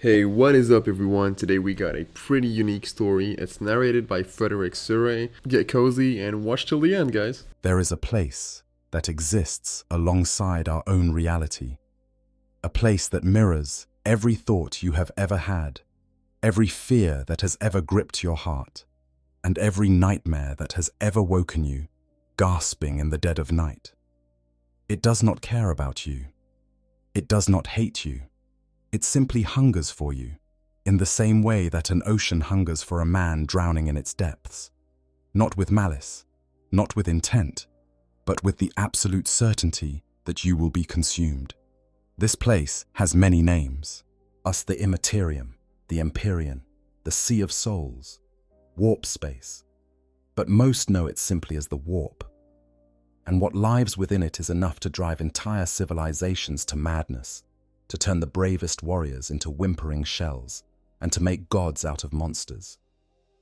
Hey, what is up, everyone? Today we got a pretty unique story. It's narrated by Frederick Surrey. Get cozy and watch till the end, guys. There is a place that exists alongside our own reality, a place that mirrors every thought you have ever had, every fear that has ever gripped your heart, and every nightmare that has ever woken you, gasping in the dead of night. It does not care about you. It does not hate you. It simply hungers for you, in the same way that an ocean hungers for a man drowning in its depths. Not with malice, not with intent, but with the absolute certainty that you will be consumed. This place has many names. Us the Imperium, the Imperium, the Sea of Souls, Warp Space. But most know it simply as the Warp. And what lives within it is enough to drive entire civilizations to madness, to turn the bravest warriors into whimpering shells, and to make gods out of monsters.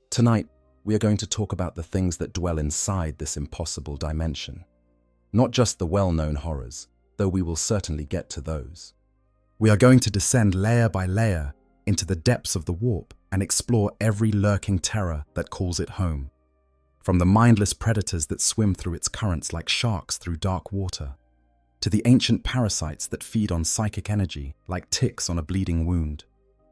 Tonight, we are going to talk about the things that dwell inside this impossible dimension. Not just the well-known horrors, though we will certainly get to those. We are going to descend layer by layer into the depths of the warp and explore every lurking terror that calls it home. From the mindless predators that swim through its currents like sharks through dark water, to the ancient parasites that feed on psychic energy like ticks on a bleeding wound,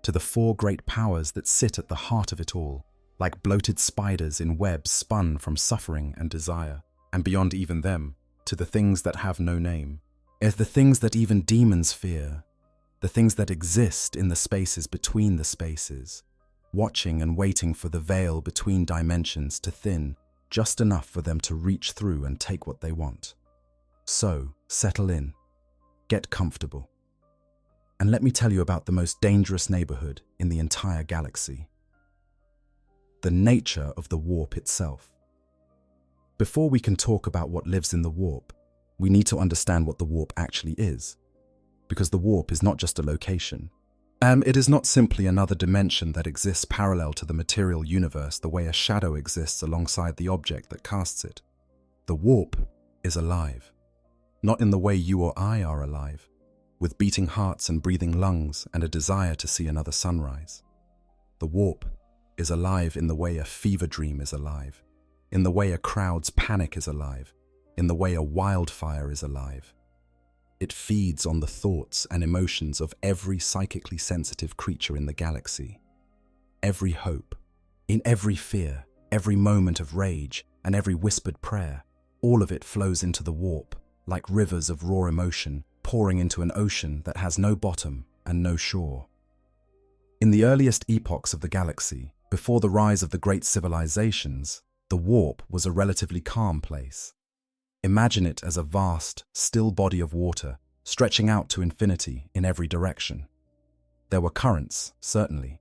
to the four great powers that sit at the heart of it all, like bloated spiders in webs spun from suffering and desire, and beyond even them, to the things that have no name, as the things that even demons fear, the things that exist in the spaces between the spaces, watching and waiting for the veil between dimensions to thin just enough for them to reach through and take what they want. So, settle in, get comfortable, and let me tell you about the most dangerous neighborhood in the entire galaxy. The nature of the warp itself. Before we can talk about what lives in the warp, we need to understand what the warp actually is, because the warp is not just a location. It is not simply another dimension that exists parallel to the material universe the way a shadow exists alongside the object that casts it. The warp is alive. Not in the way you or I are alive, with beating hearts and breathing lungs and a desire to see another sunrise. The warp is alive in the way a fever dream is alive, in the way a crowd's panic is alive, in the way a wildfire is alive. It feeds on the thoughts and emotions of every psychically sensitive creature in the galaxy. Every hope, in every fear, every moment of rage, and every whispered prayer, all of it flows into the warp, like rivers of raw emotion pouring into an ocean that has no bottom and no shore. In the earliest epochs of the galaxy, before the rise of the great civilizations, the warp was a relatively calm place. Imagine it as a vast, still body of water stretching out to infinity in every direction. There were currents, certainly.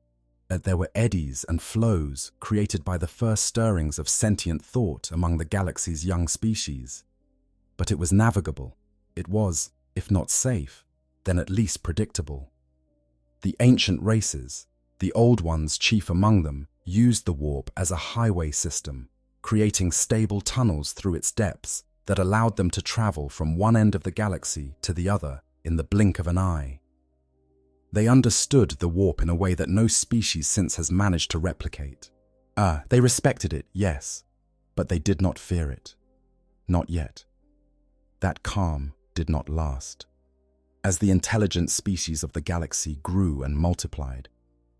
There were eddies and flows created by the first stirrings of sentient thought among the galaxy's young species. But it was navigable. It was, if not safe, then at least predictable. The ancient races, the old ones chief among them, used the warp as a highway system, creating stable tunnels through its depths that allowed them to travel from one end of the galaxy to the other in the blink of an eye. They understood the warp in a way that no species since has managed to replicate. They respected it, yes, but they did not fear it. Not yet. That calm did not last. As the intelligent species of the galaxy grew and multiplied,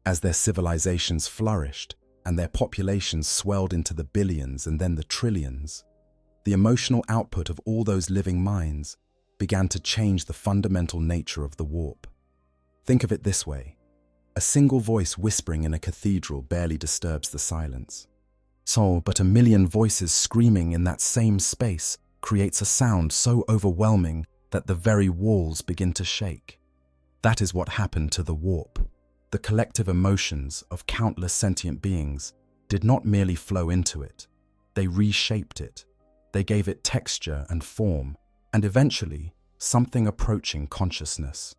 as their civilizations flourished and their populations swelled into the billions and then the trillions, the emotional output of all those living minds began to change the fundamental nature of the warp. Think of it this way. A single voice whispering in a cathedral barely disturbs the silence. But a million voices screaming in that same space creates a sound so overwhelming that the very walls begin to shake. That is what happened to the warp. The collective emotions of countless sentient beings did not merely flow into it. They reshaped it. They gave it texture and form, and eventually, something approaching consciousness.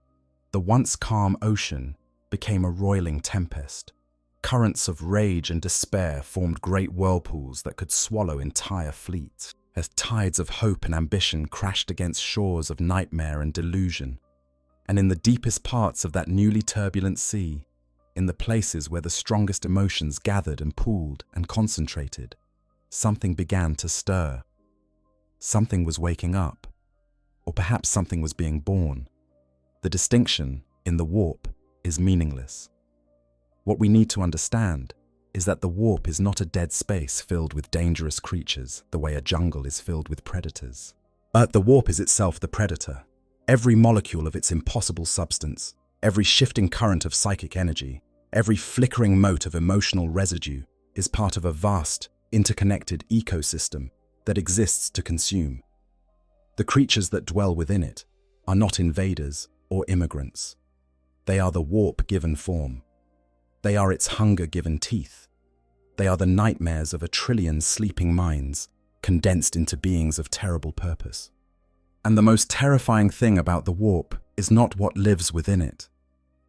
The once calm ocean became a roiling tempest. Currents of rage and despair formed great whirlpools that could swallow entire fleets, as tides of hope and ambition crashed against shores of nightmare and delusion. And in the deepest parts of that newly turbulent sea, in the places where the strongest emotions gathered and pooled and concentrated, something began to stir. Something was waking up, or perhaps something was being born. The distinction in the warp is meaningless. What we need to understand is that the warp is not a dead space filled with dangerous creatures the way a jungle is filled with predators. The warp is itself the predator. Every molecule of its impossible substance, every shifting current of psychic energy, every flickering mote of emotional residue is part of a vast, interconnected ecosystem that exists to consume. The creatures that dwell within it are not invaders or immigrants. They are the warp given form. They are its hunger given teeth. They are the nightmares of a trillion sleeping minds condensed into beings of terrible purpose. And the most terrifying thing about the warp is not what lives within it.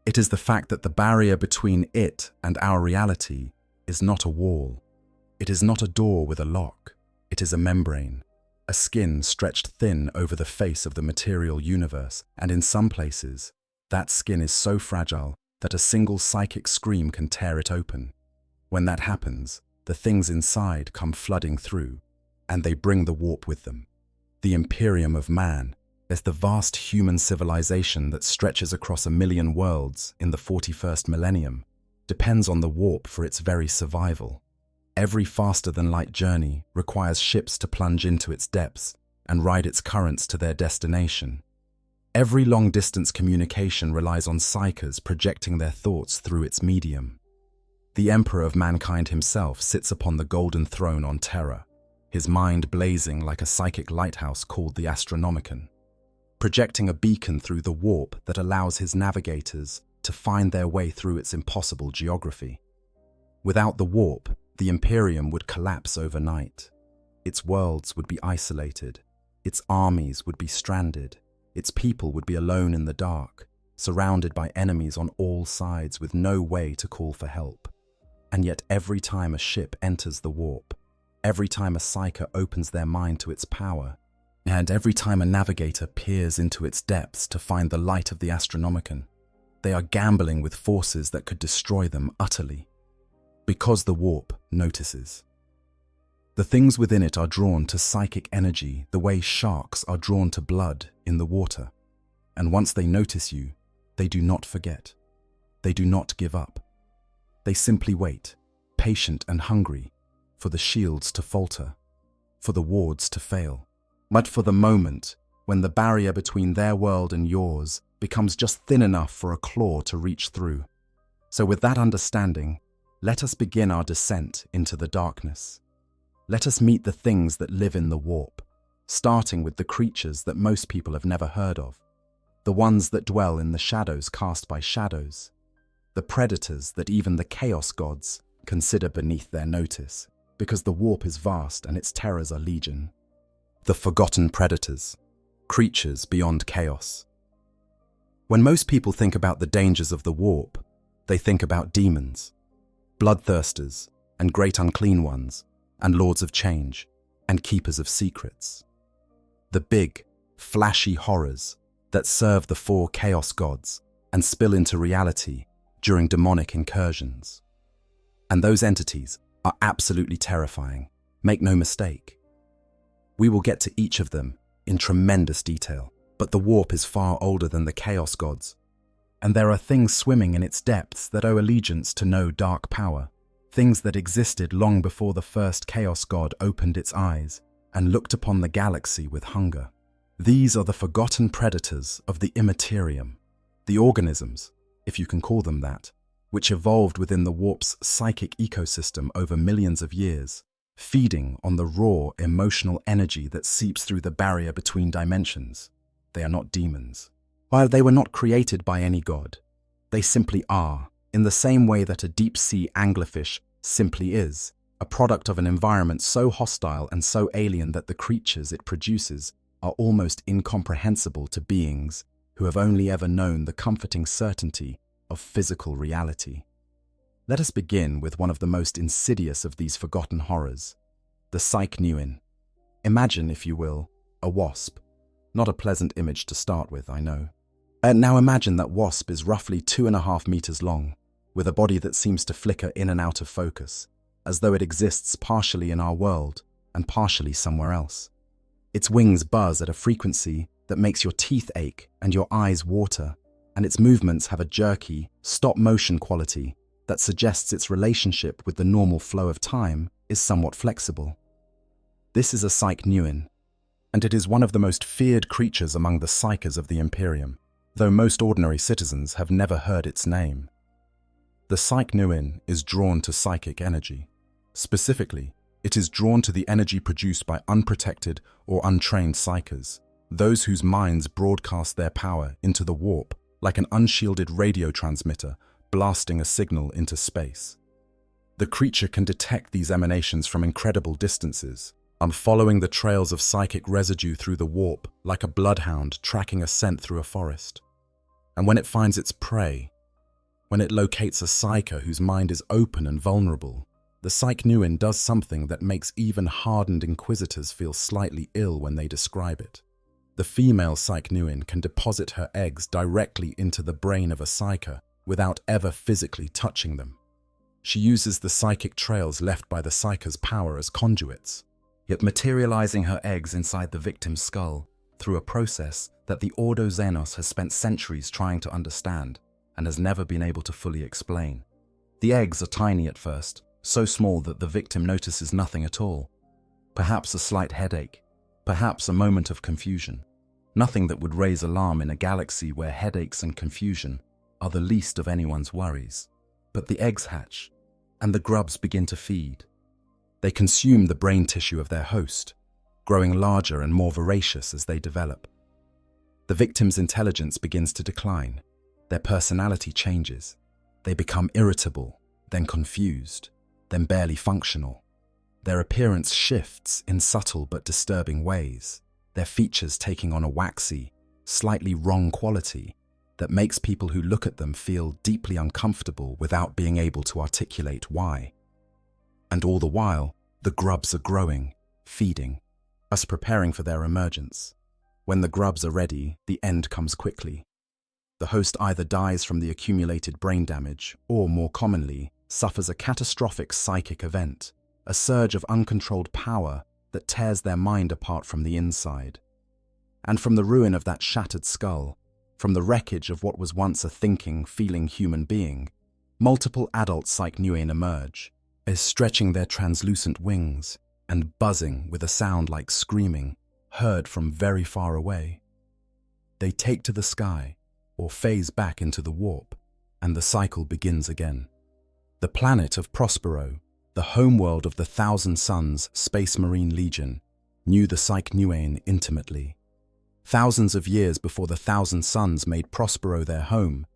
It is the fact that the barrier between it and our reality is not a wall. It is not a door with a lock. It is a membrane, a skin stretched thin over the face of the material universe, and in some places, that skin is so fragile that a single psychic scream can tear it open. When that happens, the things inside come flooding through, and they bring the warp with them. The Imperium of man is the vast human civilization that stretches across 1,000,000 worlds in the 41st millennium, depends on the warp for its very survival. Every faster-than-light journey requires ships to plunge into its depths and ride its currents to their destination. Every long-distance communication relies on psychers projecting their thoughts through its medium. The Emperor of mankind himself sits upon the golden throne on Terra, his mind blazing like a psychic lighthouse called the Astronomicon, projecting a beacon through the warp that allows his navigators to find their way through its impossible geography. Without the warp, the Imperium would collapse overnight. Its worlds would be isolated. Its armies would be stranded. Its people would be alone in the dark, surrounded by enemies on all sides with no way to call for help. And yet every time a ship enters the warp, every time a psyker opens their mind to its power, and every time a navigator peers into its depths to find the light of the Astronomicon, they are gambling with forces that could destroy them utterly. Because the warp notices. The things within it are drawn to psychic energy the way sharks are drawn to blood in the water. And once they notice you, they do not forget. They do not give up. They simply wait, patient and hungry, for the shields to falter, for the wards to fail. But for the moment, when the barrier between their world and yours becomes just thin enough for a claw to reach through. So with that understanding, let us begin our descent into the darkness. Let us meet the things that live in the warp, starting with the creatures that most people have never heard of, the ones that dwell in the shadows cast by shadows, the predators that even the chaos gods consider beneath their notice, because the warp is vast and its terrors are legion. The forgotten predators, creatures beyond chaos. When most people think about the dangers of the warp, they think about demons, bloodthirsters, and great unclean ones, and lords of change, and keepers of secrets. The big, flashy horrors that serve the 4 chaos gods and spill into reality during demonic incursions. And those entities are absolutely terrifying, make no mistake. We will get to each of them in tremendous detail, but the warp is far older than the chaos gods, and there are things swimming in its depths that owe allegiance to no dark power, things that existed long before the first chaos god opened its eyes and looked upon the galaxy with hunger. These are the forgotten predators of the Imperium, the organisms, if you can call them that, which evolved within the warp's psychic ecosystem over millions of years, feeding on the raw emotional energy that seeps through the barrier between dimensions. They are not demons. While they were not created by any god, they simply are, in the same way that a deep-sea anglerfish simply is, a product of an environment so hostile and so alien that the creatures it produces are almost incomprehensible to beings who have only ever known the comforting certainty of physical reality. Let us begin with one of the most insidious of these forgotten horrors, the Psyche-Nuin. Imagine, if you will, a wasp. Not a pleasant image to start with, I know. Now imagine that wasp is roughly 2.5 meters long, with a body that seems to flicker in and out of focus, as though it exists partially in our world and partially somewhere else. Its wings buzz at a frequency that makes your teeth ache and your eyes water, and its movements have a jerky, stop-motion quality that suggests its relationship with the normal flow of time is somewhat flexible. This is a Psyche Nuin, and it is one of the most feared creatures among the psykers of the Imperium, though most ordinary citizens have never heard its name. The Psyche Nuin is drawn to psychic energy. Specifically, it is drawn to the energy produced by unprotected or untrained psykers, those whose minds broadcast their power into the warp like an unshielded radio transmitter blasting a signal into space. The creature can detect these emanations from incredible distances, following the trails of psychic residue through the warp like a bloodhound tracking a scent through a forest. And when it finds its prey, when it locates a psyker whose mind is open and vulnerable, the Psyche Nuin does something that makes even hardened inquisitors feel slightly ill when they describe it. The female Psyche Nuin can deposit her eggs directly into the brain of a psyker without ever physically touching them. She uses the psychic trails left by the psyker's power as conduits, yet materializing her eggs inside the victim's skull through a process that the Ordo Xenos has spent centuries trying to understand and has never been able to fully explain. The eggs are tiny at first, so small that the victim notices nothing at all. Perhaps a slight headache, perhaps a moment of confusion. Nothing that would raise alarm in a galaxy where headaches and confusion are the least of anyone's worries. But the eggs hatch, and the grubs begin to feed. They consume the brain tissue of their host, growing larger and more voracious as they develop. The victim's intelligence begins to decline. Their personality changes. They become irritable, then confused, then barely functional. Their appearance shifts in subtle but disturbing ways, their features taking on a waxy, slightly wrong quality that makes people who look at them feel deeply uncomfortable without being able to articulate why. And all the while, the grubs are growing, feeding, us preparing for their emergence. When the grubs are ready, the end comes quickly. The host either dies from the accumulated brain damage or, more commonly, suffers a catastrophic psychic event, a surge of uncontrolled power that tears their mind apart from the inside. And from the ruin of that shattered skull, from the wreckage of what was once a thinking, feeling human being, multiple adult Psyche Nuin emerge, as stretching their translucent wings and buzzing with a sound like screaming, heard from very far away. They take to the sky, or phase back into the warp, and the cycle begins again. The planet of Prospero, the homeworld of the Thousand Suns Space Marine Legion, knew the Psyche Nuin intimately. Thousands of years before the Thousand Suns made Prospero their home,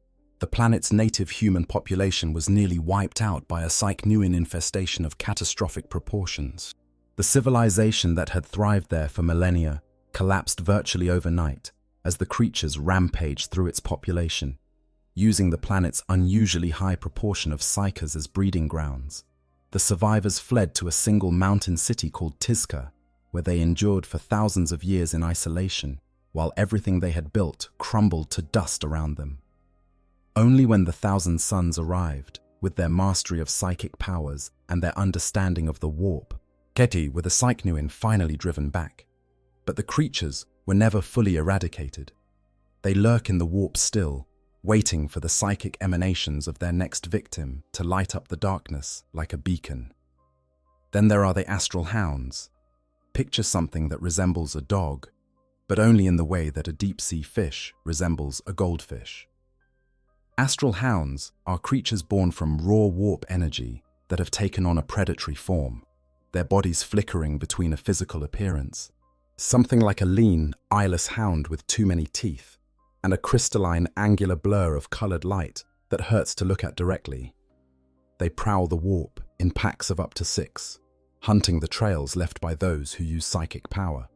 the planet's native human population was nearly wiped out by a Psyche Nuin infestation of catastrophic proportions. The civilization that had thrived there for millennia collapsed virtually overnight as the creatures rampaged through its population, using the planet's unusually high proportion of psykers as breeding grounds. The survivors fled to a single mountain city called Tizca, where they endured for thousands of years in isolation, while everything they had built crumbled to dust around them. Only when the Thousand Suns arrived, with their mastery of psychic powers and their understanding of the warp, Keti were the Psyche Nuin finally driven back. But the creatures were never fully eradicated. They lurk in the warp still, waiting for the psychic emanations of their next victim to light up the darkness like a beacon. Then there are the astral hounds. Picture something that resembles a dog, but only in the way that a deep-sea fish resembles a goldfish. Astral hounds are creatures born from raw warp energy that have taken on a predatory form, their bodies flickering between a physical appearance, something like a lean, eyeless hound with too many teeth, and a crystalline, angular blur of colored light that hurts to look at directly. They prowl the warp in packs of up to 6, hunting the trails left by those who use psychic power.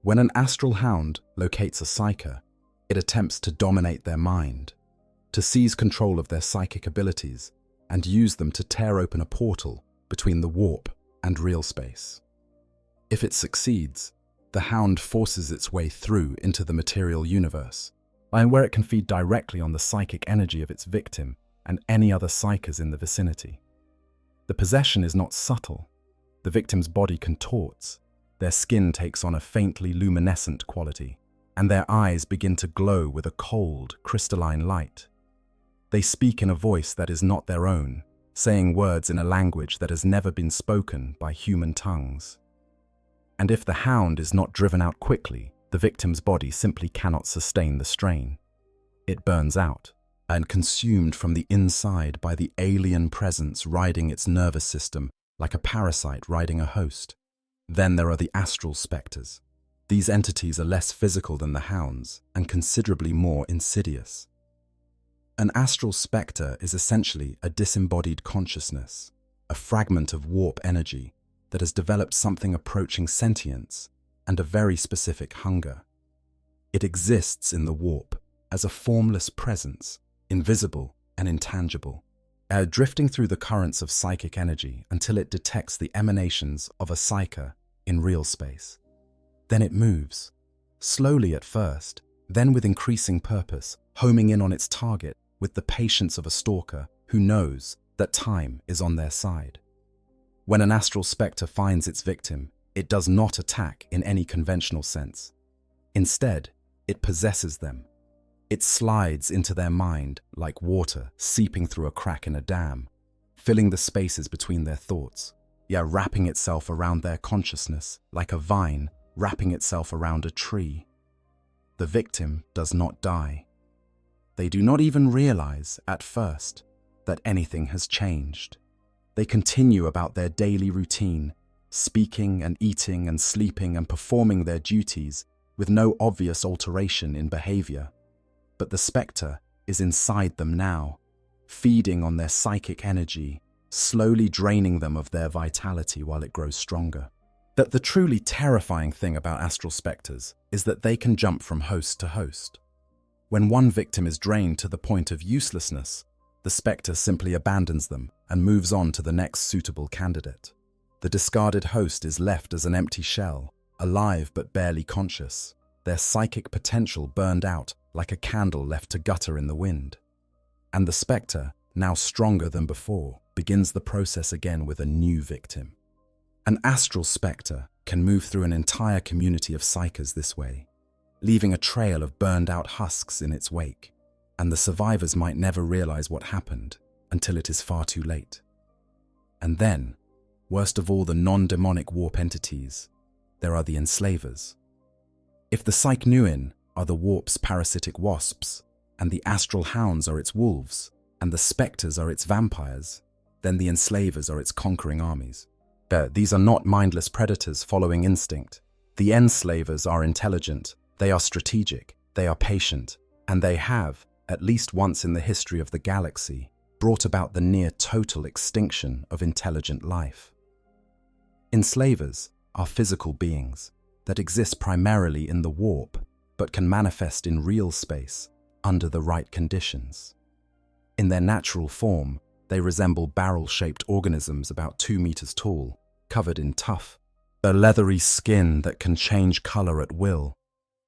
When an astral hound locates a psyker, it attempts to dominate their mind, to seize control of their psychic abilities and use them to tear open a portal between the warp and real space. If it succeeds, the hound forces its way through into the material universe, where it can feed directly on the psychic energy of its victim and any other psychers in the vicinity. The possession is not subtle. The victim's body contorts, their skin takes on a faintly luminescent quality, and their eyes begin to glow with a cold, crystalline light. They speak in a voice that is not their own, saying words in a language that has never been spoken by human tongues. And if the hound is not driven out quickly, the victim's body simply cannot sustain the strain. It burns out, and consumed from the inside by the alien presence riding its nervous system like a parasite riding a host. Then there are the astral spectres. These entities are less physical than the hounds and considerably more insidious. An astral spectre is essentially a disembodied consciousness, a fragment of warp energy that has developed something approaching sentience and a very specific hunger. It exists in the warp as a formless presence, invisible and intangible, drifting through the currents of psychic energy until it detects the emanations of a psyker in real space. Then it moves, slowly at first, then with increasing purpose, homing in on its target with the patience of a stalker who knows that time is on their side. When an astral spectre finds its victim, it does not attack in any conventional sense. Instead, it possesses them. It slides into their mind like water seeping through a crack in a dam, filling the spaces between their thoughts, wrapping itself around their consciousness like a vine wrapping itself around a tree. The victim does not die. They do not even realize, at first, that anything has changed. They continue about their daily routine, speaking and eating and sleeping and performing their duties with no obvious alteration in behavior. But the spectre is inside them now, feeding on their psychic energy, slowly draining them of their vitality while it grows stronger. That the truly terrifying thing about astral spectres is that they can jump from host to host. When one victim is drained to the point of uselessness, the spectre simply abandons them and moves on to the next suitable candidate. The discarded host is left as an empty shell, alive but barely conscious, their psychic potential burned out like a candle left to gutter in the wind. And the spectre, now stronger than before, begins the process again with a new victim. An astral spectre can move through an entire community of psychers this way, leaving a trail of burned-out husks in its wake, and the survivors might never realize what happened until it is far too late. And then, worst of all the non-demonic warp entities, there are the enslavers. If the Psychnuin are the warp's parasitic wasps, and the astral hounds are its wolves, and the spectres are its vampires, then the enslavers are its conquering armies. These are not mindless predators following instinct. The enslavers are intelligent, they are strategic, they are patient, and they have, at least once in the history of the galaxy, brought about the near total extinction of intelligent life. Enslavers are physical beings that exist primarily in the warp, but can manifest in real space under the right conditions. In their natural form, they resemble barrel-shaped organisms about 2 meters tall, covered in tough, a leathery skin that can change color at will.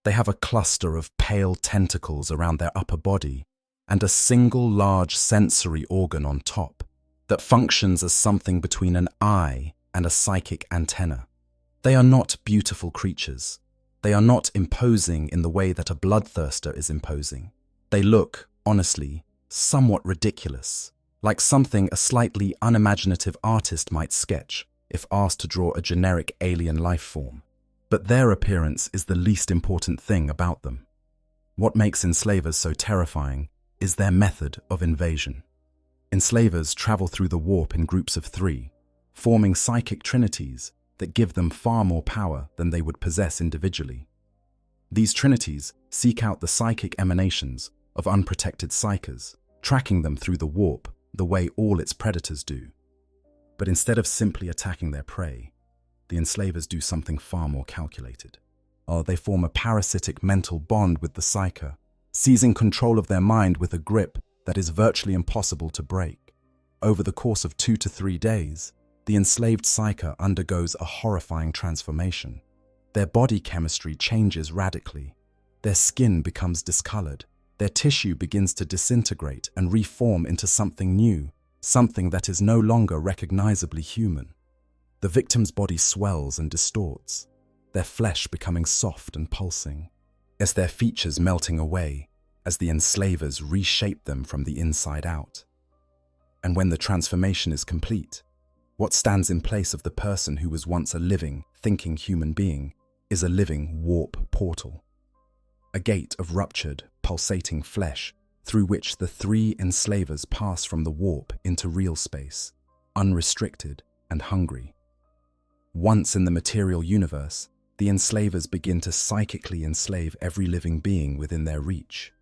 They have a cluster of pale tentacles around their upper body and a single large sensory organ on top that functions as something between an eye and a psychic antenna. They are not beautiful creatures. They are not imposing in the way that a bloodthirster is imposing. They look, honestly, somewhat ridiculous, like something a slightly unimaginative artist might sketch if asked to draw a generic alien life form. But their appearance is the least important thing about them. What makes enslavers so terrifying is their method of invasion. Enslavers travel through the warp in groups of 3, forming psychic trinities that give them far more power than they would possess individually. These trinities seek out the psychic emanations of unprotected psychers, tracking them through the warp the way all its predators do. But instead of simply attacking their prey, the enslavers do something far more calculated. They form a parasitic mental bond with the psyker, seizing control of their mind with a grip that is virtually impossible to break. Over the course of 2 to 3 days, the enslaved psyker undergoes a horrifying transformation. Their body chemistry changes radically. Their skin becomes discolored, Their tissue begins to disintegrate and reform into something new, something that is no longer recognizably human. The victim's body swells and distorts, their flesh becoming soft and pulsing, as their features melting away, as the enslavers reshape them from the inside out. And when the transformation is complete, what stands in place of the person who was once a living, thinking human being is a living warp portal. A gate of ruptured, pulsating flesh through which the three enslavers pass from the warp into real space, unrestricted and hungry. Once in the material universe, the enslavers begin to psychically enslave every living being within their reach.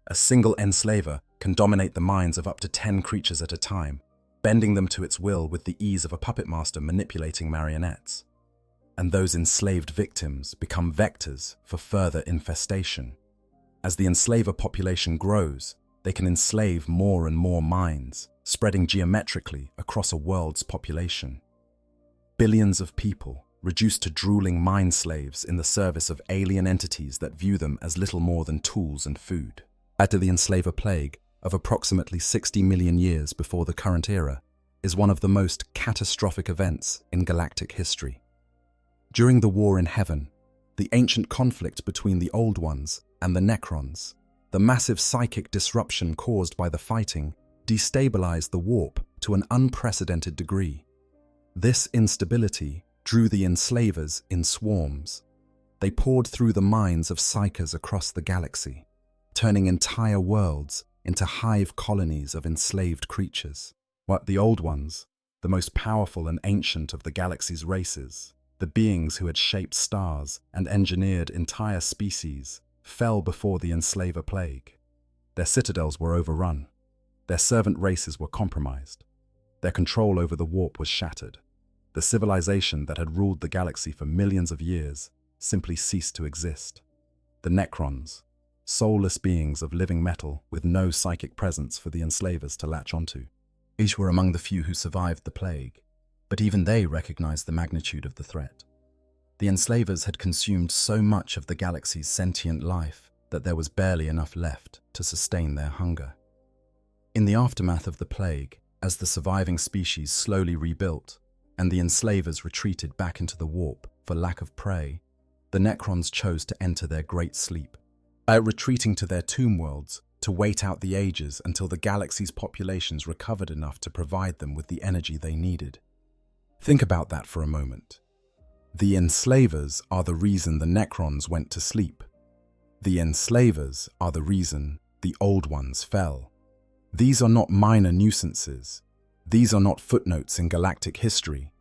A single enslaver can dominate the minds of up to 10 creatures at a time, bending them to its will with the ease of a puppet master manipulating marionettes. And those enslaved victims become vectors for further infestation. As the enslaver population grows, they can enslave more and more minds, spreading geometrically across a world's population. Billions of people, reduced to drooling mind slaves in the service of alien entities that view them as little more than tools and food. Add to the enslaver plague of approximately 60 million years before the current era is one of the most catastrophic events in galactic history. During the War in Heaven, the ancient conflict between the Old Ones and the Necrons, the massive psychic disruption caused by the fighting destabilized the warp to an unprecedented degree. This instability drew the enslavers in swarms. They poured through the minds of psychers across the galaxy, turning entire worlds into hive colonies of enslaved creatures. What the Old Ones, the most powerful and ancient of the galaxy's races, the beings who had shaped stars and engineered entire species, fell before the enslaver plague. Their citadels were overrun. Their servant races were compromised. Their control over the warp was shattered. The civilization that had ruled the galaxy for millions of years simply ceased to exist. The Necrons, soulless beings of living metal with no psychic presence for the enslavers to latch onto. Each were among the few who survived the plague, but even they recognized the magnitude of the threat. The enslavers had consumed so much of the galaxy's sentient life that there was barely enough left to sustain their hunger. In the aftermath of the plague, as the surviving species slowly rebuilt and the enslavers retreated back into the warp for lack of prey, the Necrons chose to enter their great sleep, retreating to their tomb worlds to wait out the ages until the galaxy's populations recovered enough to provide them with the energy they needed. Think about that for a moment. The enslavers are the reason the Necrons went to sleep. The enslavers are the reason the Old Ones fell. These are not minor nuisances. These are not footnotes in galactic history.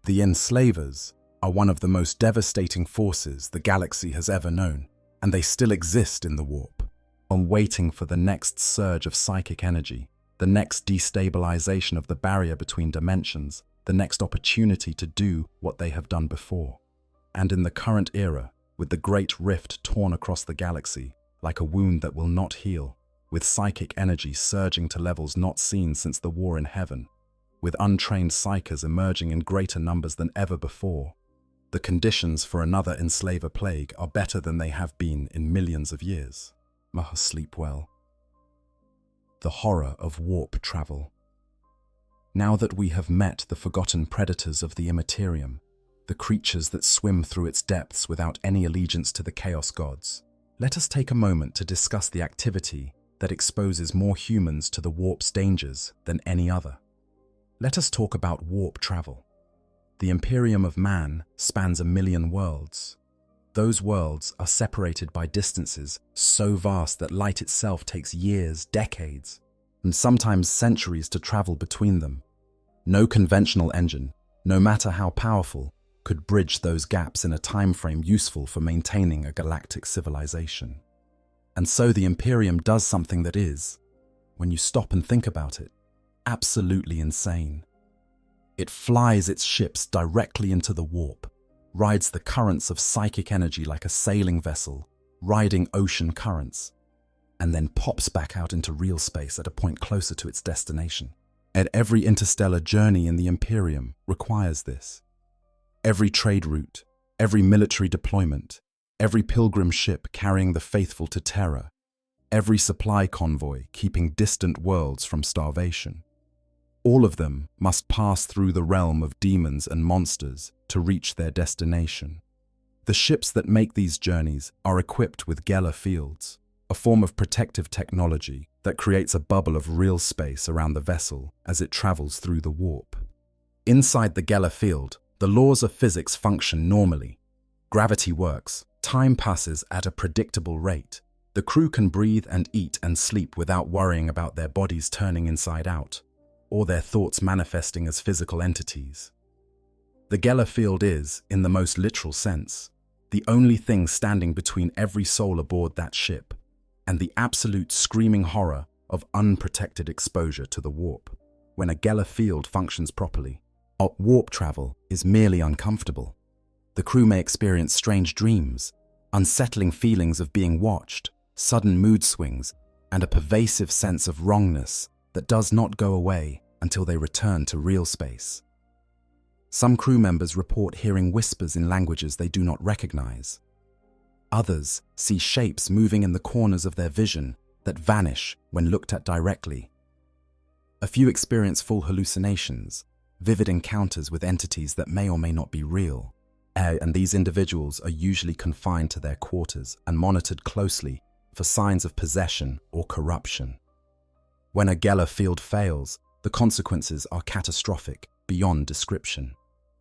The enslavers are one of the most devastating forces the galaxy has ever known, and they still exist in the warp, waiting for the next surge of psychic energy, the next destabilization of the barrier between dimensions, the next opportunity to do what they have done before. And in the current era, with the great rift torn across the galaxy, like a wound that will not heal, with psychic energy surging to levels not seen since the War in Heaven, with untrained psychers emerging in greater numbers than ever before, the conditions for another enslaver plague are better than they have been in millions of years. Sleep well. The horror of warp travel. Now that we have met the forgotten predators of the Imperium, the creatures that swim through its depths without any allegiance to the Chaos Gods, let us take a moment to discuss the activity that exposes more humans to the warp's dangers than any other. Let us talk about warp travel. The Imperium of man spans 1 million worlds. Those worlds are separated by distances so vast that light itself takes years, decades, and sometimes centuries to travel between them. No conventional engine, no matter how powerful, could bridge those gaps in a time frame useful for maintaining a galactic civilization. And so the Imperium does something that is, when you stop and think about it, absolutely insane. It flies its ships directly into the warp, rides the currents of psychic energy like a sailing vessel, riding ocean currents, and then pops back out into real space at a point closer to its destination. And every interstellar journey in the Imperium requires this. Every trade route, every military deployment, every pilgrim ship carrying the faithful to Terra, every supply convoy keeping distant worlds from starvation. All of them must pass through the realm of demons and monsters to reach their destination. The ships that make these journeys are equipped with Geller fields, a form of protective technology that creates a bubble of real space around the vessel as it travels through the warp. Inside the Geller field, the laws of physics function normally. Gravity works, time passes at a predictable rate. The crew can breathe and eat and sleep without worrying about their bodies turning inside out, or their thoughts manifesting as physical entities. The Geller field is, in the most literal sense, the only thing standing between every soul aboard that ship and the absolute screaming horror of unprotected exposure to the warp. When a Geller field functions properly, warp travel is merely uncomfortable. The crew may experience strange dreams, unsettling feelings of being watched, sudden mood swings, and a pervasive sense of wrongness that does not go away until they return to real space. Some crew members report hearing whispers in languages they do not recognize. Others see shapes moving in the corners of their vision that vanish when looked at directly. A few experience full hallucinations, vivid encounters with entities that may or may not be real, and these individuals are usually confined to their quarters and monitored closely for signs of possession or corruption. When a Geller field fails, the consequences are catastrophic, beyond description.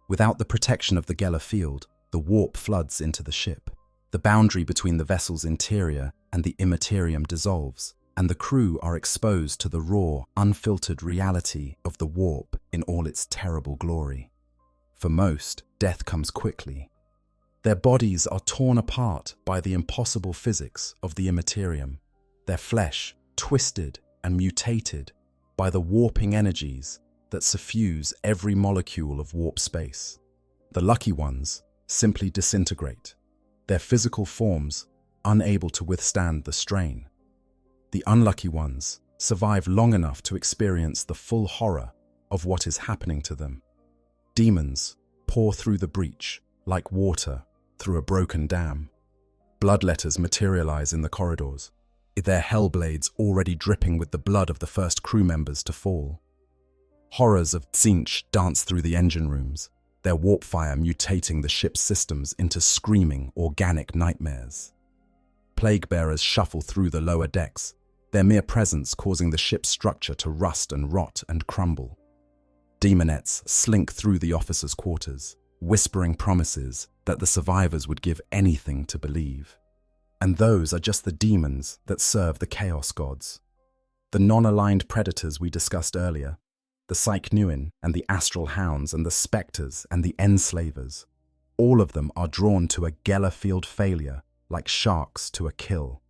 Without the protection of the Geller field, the warp floods into the ship. The boundary between the vessel's interior and the Imperium dissolves, and the crew are exposed to the raw, unfiltered reality of the warp in all its terrible glory. For most, death comes quickly. Their bodies are torn apart by the impossible physics of the Imperium, their flesh twisted and mutated by the warping energies that suffuse every molecule of warp space. The lucky ones simply disintegrate, their physical forms unable to withstand the strain. The unlucky ones survive long enough to experience the full horror of what is happening to them. Demons pour through the breach like water through a broken dam. Bloodletters materialize in the corridors, their hellblades already dripping with the blood of the first crew members to fall. Horrors of Tzinch dance through the engine rooms, their warp fire mutating the ship's systems into screaming, organic nightmares. Plague bearers shuffle through the lower decks, their mere presence causing the ship's structure to rust and rot and crumble. Demonettes slink through the officers' quarters, whispering promises that the survivors would give anything to believe. And those are just the demons that serve the Chaos Gods. The non-aligned predators we discussed earlier, the Psychnuin and the Astral Hounds and the Spectres and the Enslavers, all of them are drawn to a Geller field failure like sharks to a kill.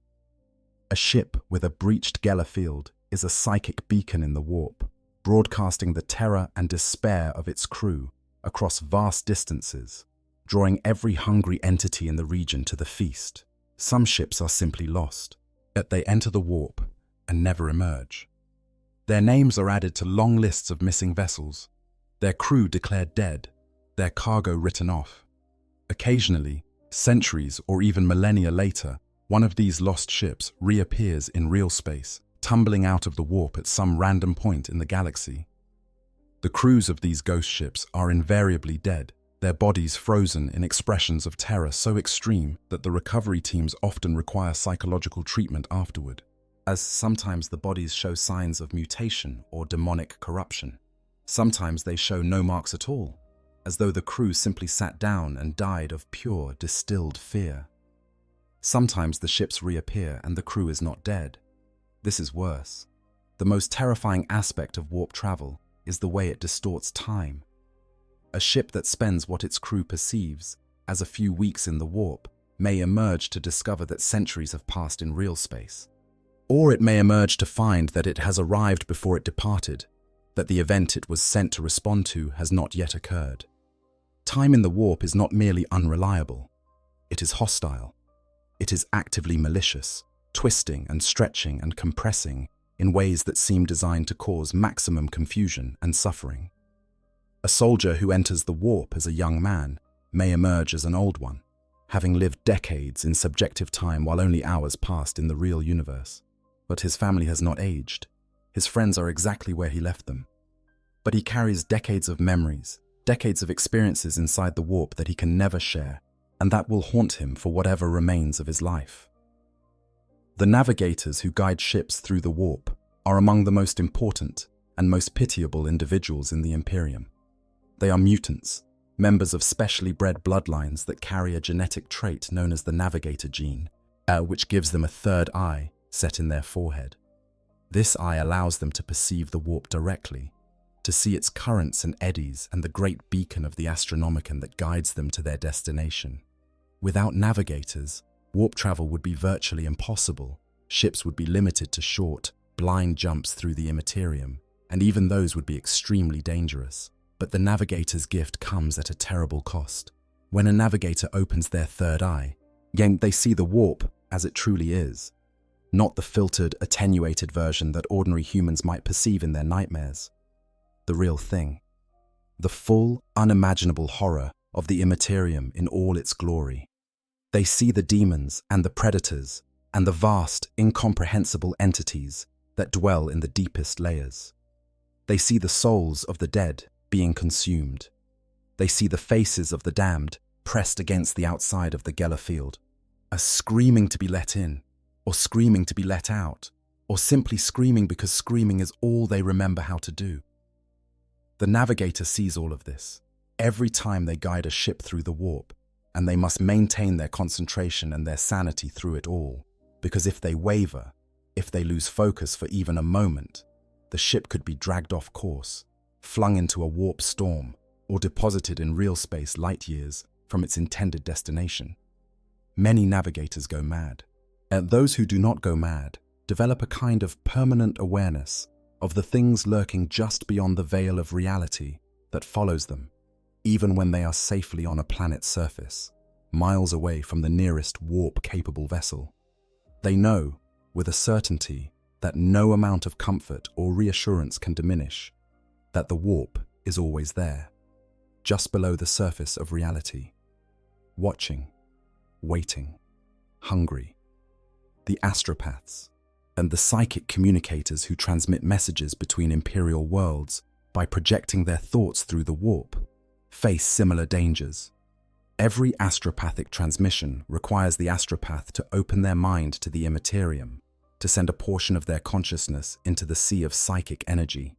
A ship with a breached Geller field is a psychic beacon in the warp, broadcasting the terror and despair of its crew across vast distances, drawing every hungry entity in the region to the feast. Some ships are simply lost, yet they enter the warp and never emerge. Their names are added to long lists of missing vessels, their crew declared dead, their cargo written off. Occasionally, centuries or even millennia later, one of these lost ships reappears in real space, tumbling out of the warp at some random point in the galaxy. The crews of these ghost ships are invariably dead, their bodies frozen in expressions of terror so extreme that the recovery teams often require psychological treatment afterward, as sometimes the bodies show signs of mutation or demonic corruption. Sometimes they show no marks at all, as though the crew simply sat down and died of pure, distilled fear. Sometimes the ships reappear and the crew is not dead. This is worse. The most terrifying aspect of warp travel is the way it distorts time. A ship that spends what its crew perceives as a few weeks in the warp may emerge to discover that centuries have passed in real space. Or it may emerge to find that it has arrived before it departed, that the event it was sent to respond to has not yet occurred. Time in the warp is not merely unreliable. It is hostile. It is actively malicious, twisting and stretching and compressing in ways that seem designed to cause maximum confusion and suffering. A soldier who enters the warp as a young man may emerge as an old one, having lived decades in subjective time while only hours passed in the real universe. but his family has not aged. His friends are exactly where he left them. But he carries decades of memories, decades of experiences inside the warp that he can never share, and that will haunt him for whatever remains of his life. The navigators who guide ships through the warp are among the most important and most pitiable individuals in the Imperium. They are mutants, members of specially bred bloodlines that carry a genetic trait known as the navigator gene, which gives them a third eye set in their forehead. This eye allows them to perceive the warp directly, to see its currents and eddies and the great beacon of the Astronomicon that guides them to their destination. Without navigators, warp travel would be virtually impossible. Ships would be limited to short, blind jumps through the Imperium, and even those would be extremely dangerous. But the navigator's gift comes at a terrible cost. When a navigator opens their third eye, they see the warp as it truly is, not the filtered, attenuated version that ordinary humans might perceive in their nightmares. The real thing. The full, unimaginable horror of the Imperium in all its glory. They see the demons and the predators and the vast, incomprehensible entities that dwell in the deepest layers. They see the souls of the dead being consumed. They see the faces of the damned pressed against the outside of the Geller field, as screaming to be let in, or screaming to be let out, or simply screaming because screaming is all they remember how to do. The navigator sees all of this every time they guide a ship through the warp, and they must maintain their concentration and their sanity through it all, because if they waver, if they lose focus for even a moment, the ship could be dragged off course, flung into a warp storm, or deposited in real space light years from its intended destination. Many navigators go mad, and those who do not go mad develop a kind of permanent awareness of the things lurking just beyond the veil of reality that follows them, even when they are safely on a planet's surface, miles away from the nearest warp-capable vessel. They know, with a certainty, that no amount of comfort or reassurance can diminish, that the warp is always there, just below the surface of reality, watching, waiting, hungry. The astropaths and the psychic communicators who transmit messages between imperial worlds by projecting their thoughts through the warp face similar dangers. Every astropathic transmission requires the astropath to open their mind to the immaterium, to send a portion of their consciousness into the sea of psychic energy.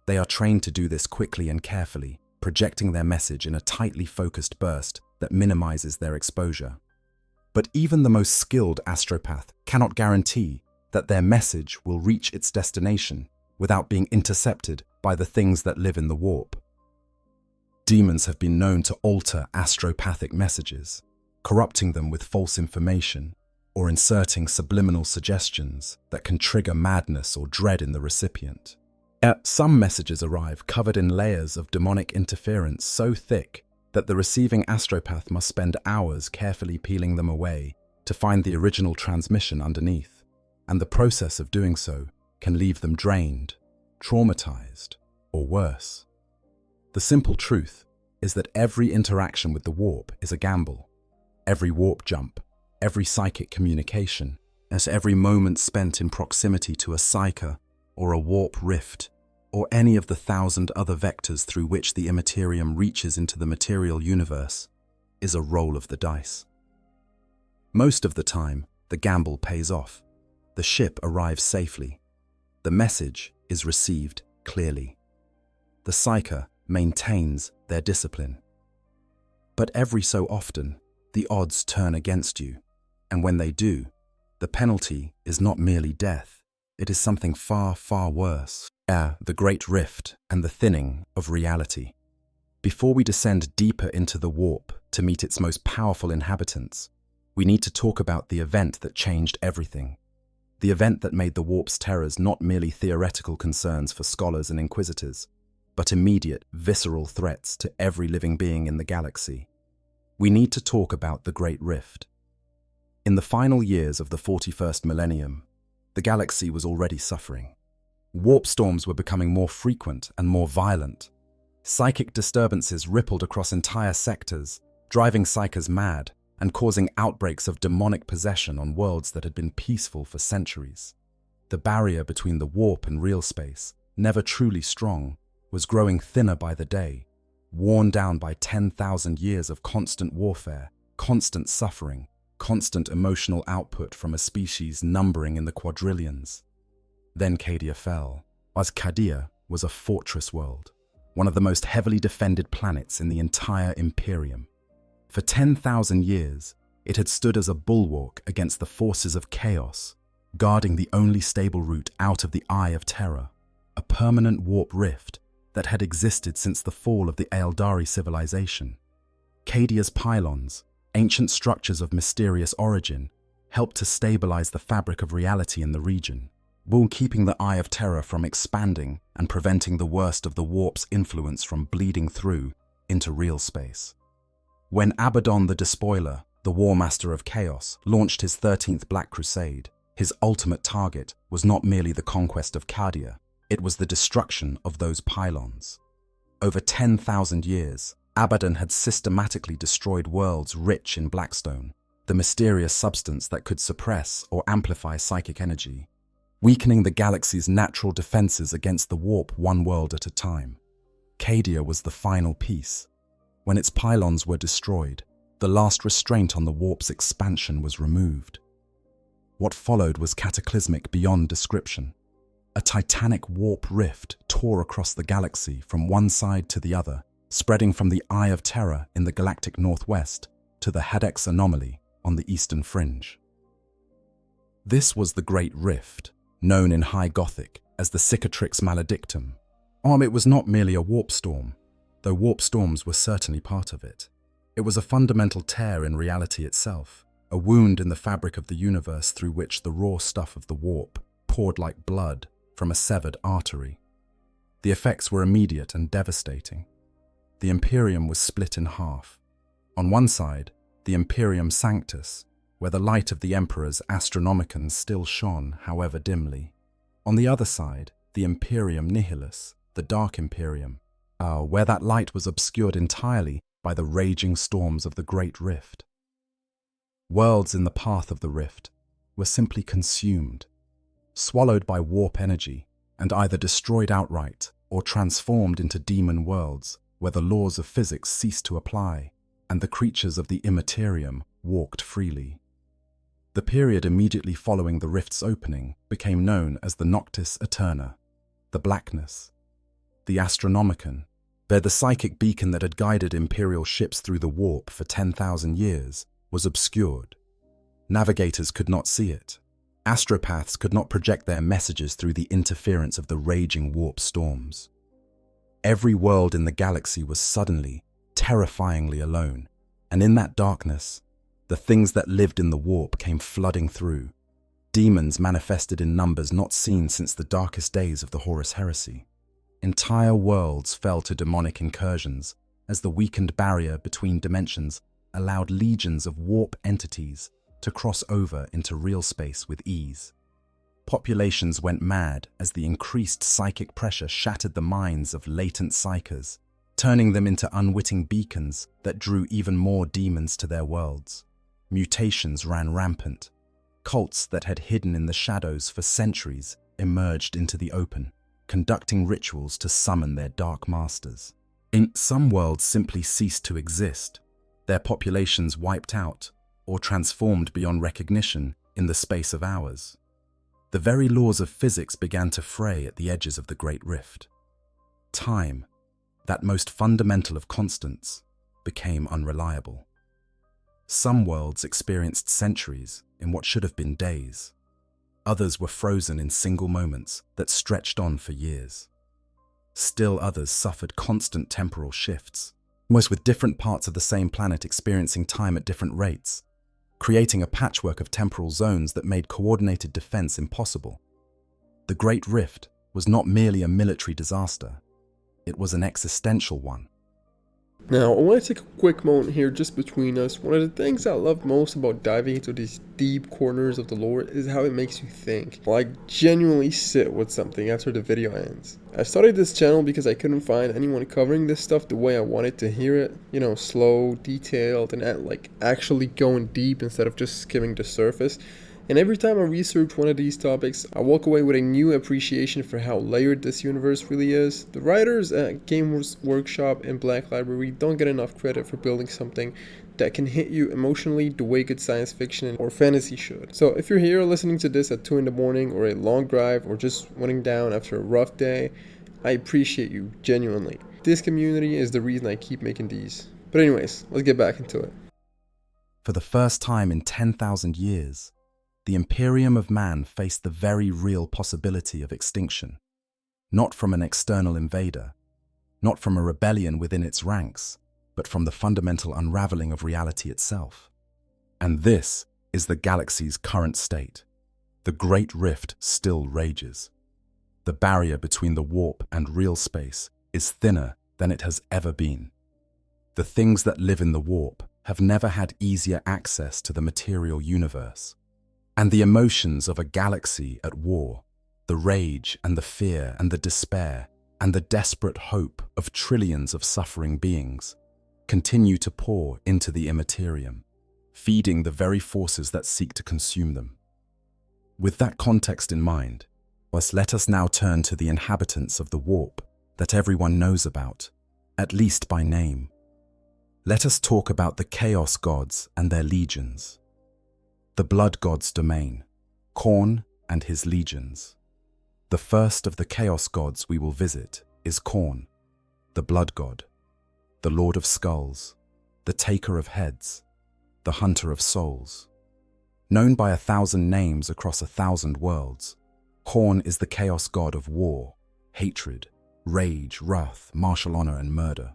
They are trained to do this quickly and carefully, projecting their message in a tightly focused burst that minimizes their exposure. But even the most skilled astropath cannot guarantee that their message will reach its destination without being intercepted by the things that live in the warp. Demons have been known to alter astropathic messages, corrupting them with false information or inserting subliminal suggestions that can trigger madness or dread in the recipient. Some messages arrive covered in layers of demonic interference so thick that the receiving astropath must spend hours carefully peeling them away to find the original transmission underneath, and the process of doing so can leave them drained, traumatized, or worse. The simple truth is that every interaction with the warp is a gamble. Every warp jump, every psychic communication, as every moment spent in proximity to a psyker or a warp rift, or any of the 1,000 other vectors through which the immaterium reaches into the material universe, is a roll of the dice. Most of the time, the gamble pays off. The ship arrives safely. The message is received clearly. The psyker maintains their discipline. But every so often, the odds turn against you, and when they do, the penalty is not merely death. It is something far, far worse. The great rift and the thinning of reality. Before we descend deeper into the warp to meet its most powerful inhabitants, we need to talk about the event that changed everything. The event that made the warp's terrors not merely theoretical concerns for scholars and inquisitors, but immediate, visceral threats to every living being in the galaxy. We need to talk about the Great Rift. In the final years of the 41st Millennium, the galaxy was already suffering. Warp storms were becoming more frequent and more violent. Psychic disturbances rippled across entire sectors, driving psychers mad and causing outbreaks of demonic possession on worlds that had been peaceful for centuries. The barrier between the warp and real space, never truly strong, was growing thinner by the day, worn down by 10,000 years of constant warfare, constant suffering, constant emotional output from a species numbering in the quadrillions. Then Cadia fell. Cadia was a fortress world, one of the most heavily defended planets in the entire Imperium. For 10,000 years, it had stood as a bulwark against the forces of chaos, guarding the only stable route out of the Eye of Terror, a permanent warp rift that had existed since the fall of the Eldari civilization. Cadia's pylons, ancient structures of mysterious origin, helped to stabilize the fabric of reality in the region, while keeping the Eye of Terror from expanding and preventing the worst of the warp's influence from bleeding through into real space. When Abaddon the Despoiler, the War Master of Chaos, launched his 13th Black Crusade, his ultimate target was not merely the conquest of Cadia, it was the destruction of those pylons. Over 10,000 years, Abaddon had systematically destroyed worlds rich in Blackstone, the mysterious substance that could suppress or amplify psychic energy, weakening the galaxy's natural defenses against the warp one world at a time. Cadia was the final piece. When its pylons were destroyed, the last restraint on the warp's expansion was removed. What followed was cataclysmic beyond description. A titanic warp rift tore across the galaxy from one side to the other, spreading from the Eye of Terror in the galactic northwest to the Hadex anomaly on the eastern fringe. This was the Great Rift, known in High Gothic as the Cicatrix Maledictum. It was not merely a warp storm, though warp storms were certainly part of it. It was a fundamental tear in reality itself, a wound in the fabric of the universe through which the raw stuff of the warp poured like blood from a severed artery. The effects were immediate and devastating. The Imperium was split in half. On one side, the Imperium Sanctus, where the light of the Emperor's Astronomicon still shone, however dimly. On the other side, the Imperium Nihilus, the Dark Imperium, where that light was obscured entirely by the raging storms of the Great Rift. Worlds in the path of the rift were simply consumed, swallowed by warp energy, and either destroyed outright or transformed into demon worlds where the laws of physics ceased to apply and the creatures of the Immaterium walked freely. The period immediately following the rift's opening became known as the Noctis Eterna, the Blackness. The Astronomicon, the psychic beacon that had guided Imperial ships through the warp for 10,000 years, was obscured. Navigators could not see it. Astropaths could not project their messages through the interference of the raging warp storms. Every world in the galaxy was suddenly, terrifyingly alone, and in that darkness, the things that lived in the warp came flooding through. Demons manifested in numbers not seen since the darkest days of the Horus Heresy. Entire worlds fell to demonic incursions as the weakened barrier between dimensions allowed legions of warp entities to cross over into real space with ease. Populations went mad as the increased psychic pressure shattered the minds of latent psychers, turning them into unwitting beacons that drew even more demons to their worlds. Mutations ran rampant. Cults that had hidden in the shadows for centuries emerged into the open, conducting rituals to summon their dark masters. Some worlds simply ceased to exist, their populations wiped out or transformed beyond recognition in the space of hours. The very laws of physics began to fray at the edges of the Great Rift. Time, that most fundamental of constants, became unreliable. Some worlds experienced centuries in what should have been days. Others were frozen in single moments that stretched on for years. Still others suffered constant temporal shifts, almost with different parts of the same planet experiencing time at different rates, creating a patchwork of temporal zones that made coordinated defense impossible. The Great Rift was not merely a military disaster, it was an existential one. Now, I want to take a quick moment here just between us. One of the things I love most about diving into these deep corners of the lore is how it makes you think. Like, genuinely sit with something after the video ends. I started this channel because I couldn't find anyone covering this stuff the way I wanted to hear it. You know, slow, detailed, and actually going deep instead of just skimming the surface. And every time I research one of these topics, I walk away with a new appreciation for how layered this universe really is. The writers at Games Workshop and Black Library don't get enough credit for building something that can hit you emotionally the way good science fiction or fantasy should. So if you're here listening to this at 2 in the morning, or a long drive, or just winding down after a rough day, I appreciate you, genuinely. This community is the reason I keep making these. But anyways, let's get back into it. For the first time in 10,000 years, the Imperium of man faced the very real possibility of extinction, not from an external invader, not from a rebellion within its ranks, but from the fundamental unraveling of reality itself. And this is the galaxy's current state. The Great Rift still rages. The barrier between the warp and real space is thinner than it has ever been. The things that live in the warp have never had easier access to the material universe. And the emotions of a galaxy at war, the rage and the fear and the despair and the desperate hope of trillions of suffering beings, continue to pour into the immaterium, feeding the very forces that seek to consume them. With that context in mind, let us now turn to the inhabitants of the warp that everyone knows about, at least by name. Let us talk about the Chaos Gods and their legions. The Blood God's domain, Khorne and his legions. The first of the Chaos Gods we will visit is Khorne, the Blood God, the Lord of Skulls, the Taker of Heads, the Hunter of Souls. Known by 1,000 names across 1,000 worlds, Khorne is the Chaos God of war, hatred, rage, wrath, martial honor, and murder.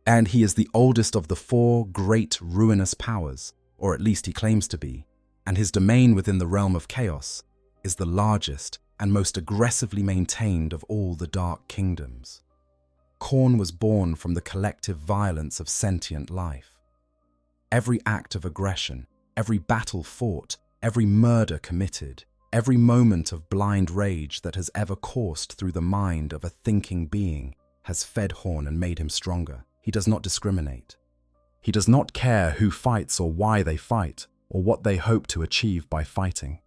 And he is the oldest of the 4 great ruinous powers, or at least he claims to be, and his domain within the realm of chaos is the largest and most aggressively maintained of all the Dark Kingdoms. Khorne was born from the collective violence of sentient life. Every act of aggression, every battle fought, every murder committed, every moment of blind rage that has ever coursed through the mind of a thinking being has fed Khorne and made him stronger. He does not discriminate. He does not care who fights or why they fight, or what they hope to achieve by fighting.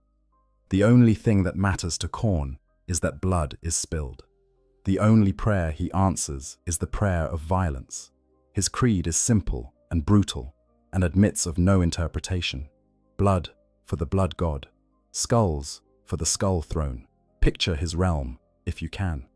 The only thing that matters to Khorne is that blood is spilled. The only prayer he answers is the prayer of violence. His creed is simple and brutal and admits of no interpretation. Blood for the Blood God. Skulls for the Skull Throne. Picture his realm, if you can.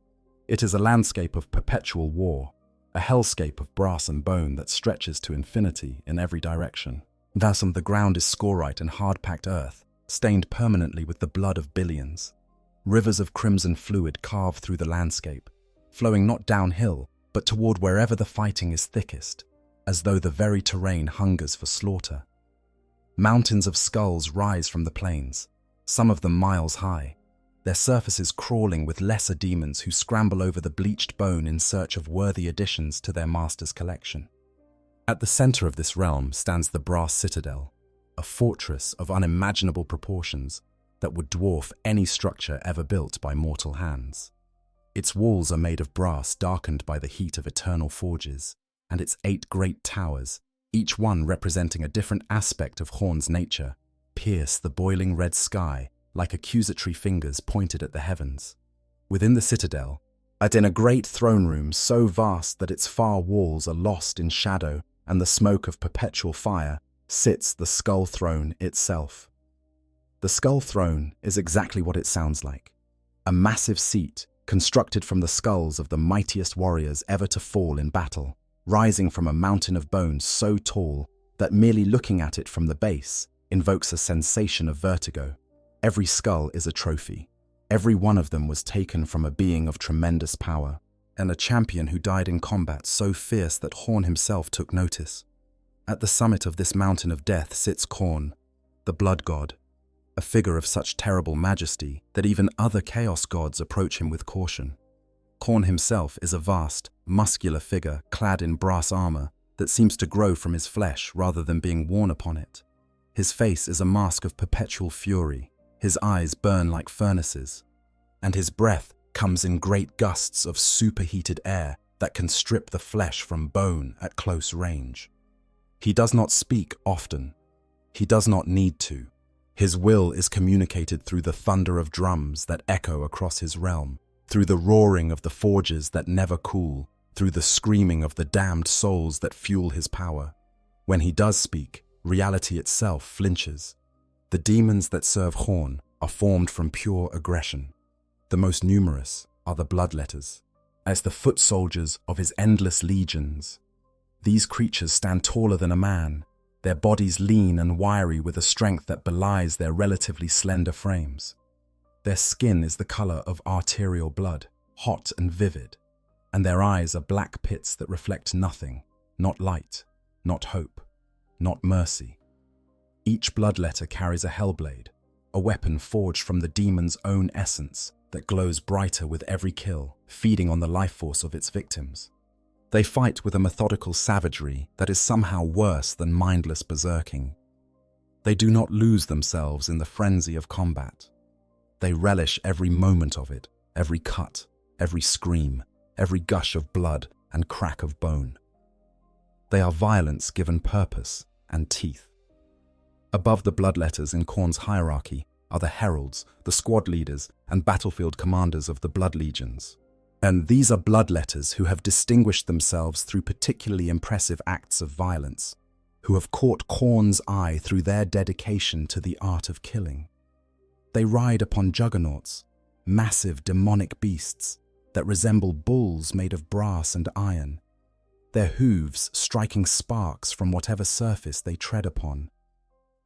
It is a landscape of perpetual war, a hellscape of brass and bone that stretches to infinity in every direction. Thus, the ground is scorite and hard-packed earth, stained permanently with the blood of billions. Rivers of crimson fluid carve through the landscape, flowing not downhill, but toward wherever the fighting is thickest, as though the very terrain hungers for slaughter. Mountains of skulls rise from the plains, some of them miles high, their surfaces crawling with lesser demons who scramble over the bleached bone in search of worthy additions to their master's collection. At the center of this realm stands the Brass Citadel, a fortress of unimaginable proportions that would dwarf any structure ever built by mortal hands. Its walls are made of brass darkened by the heat of eternal forges, and its 8 great towers, each one representing a different aspect of Khorne's nature, pierce the boiling red sky like accusatory fingers pointed at the heavens. Within the citadel, in a great throne room so vast that its far walls are lost in shadow and the smoke of perpetual fire, sits the Skull Throne itself. The Skull Throne is exactly what it sounds like. A massive seat constructed from the skulls of the mightiest warriors ever to fall in battle, rising from a mountain of bones so tall that merely looking at it from the base invokes a sensation of vertigo. Every skull is a trophy. Every one of them was taken from a being of tremendous power, and a champion who died in combat so fierce that Khorne himself took notice. At the summit of this mountain of death sits Khorne, the Blood God, a figure of such terrible majesty that even other chaos gods approach him with caution. Khorne himself is a vast, muscular figure clad in brass armor that seems to grow from his flesh rather than being worn upon it. His face is a mask of perpetual fury, his eyes burn like furnaces, and his breath comes in great gusts of superheated air that can strip the flesh from bone at close range. He does not speak often. He does not need to. His will is communicated through the thunder of drums that echo across his realm, through the roaring of the forges that never cool, through the screaming of the damned souls that fuel his power. When he does speak, reality itself flinches. The demons that serve Horn are formed from pure aggression. The most numerous are the bloodletters, as the foot soldiers of his endless legions. These creatures stand taller than a man, their bodies lean and wiry with a strength that belies their relatively slender frames. Their skin is the color of arterial blood, hot and vivid, and their eyes are black pits that reflect nothing, not light, not hope, not mercy. Each bloodletter carries a hellblade, a weapon forged from the demon's own essence that glows brighter with every kill, feeding on the life force of its victims. They fight with a methodical savagery that is somehow worse than mindless berserking. They do not lose themselves in the frenzy of combat. They relish every moment of it, every cut, every scream, every gush of blood and crack of bone. They are violence given purpose and teeth. Above the bloodletters in Khorne's hierarchy are the heralds, the squad leaders, and battlefield commanders of the blood legions. And these are bloodletters who have distinguished themselves through particularly impressive acts of violence, who have caught Khorne's eye through their dedication to the art of killing. They ride upon juggernauts, massive demonic beasts that resemble bulls made of brass and iron, their hooves striking sparks from whatever surface they tread upon.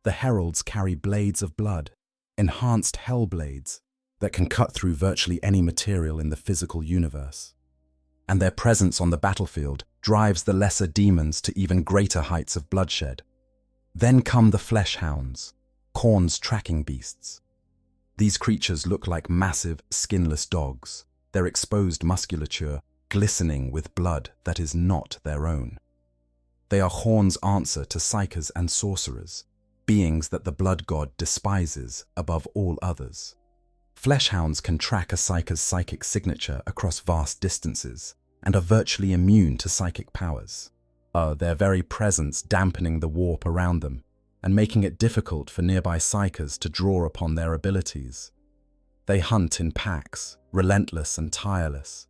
The heralds carry blades of blood, enhanced hell blades, that can cut through virtually any material in the physical universe. And their presence on the battlefield drives the lesser demons to even greater heights of bloodshed. Then come the flesh hounds, Khorne's tracking beasts. These creatures look like massive, skinless dogs, their exposed musculature glistening with blood that is not their own. They are Khorne's answer to psykers and sorcerers, beings that the blood god despises above all others. Fleshhounds can track a psyker's psychic signature across vast distances and are virtually immune to psychic powers, their very presence dampening the warp around them and making it difficult for nearby psykers to draw upon their abilities. They hunt in packs, relentless and tireless,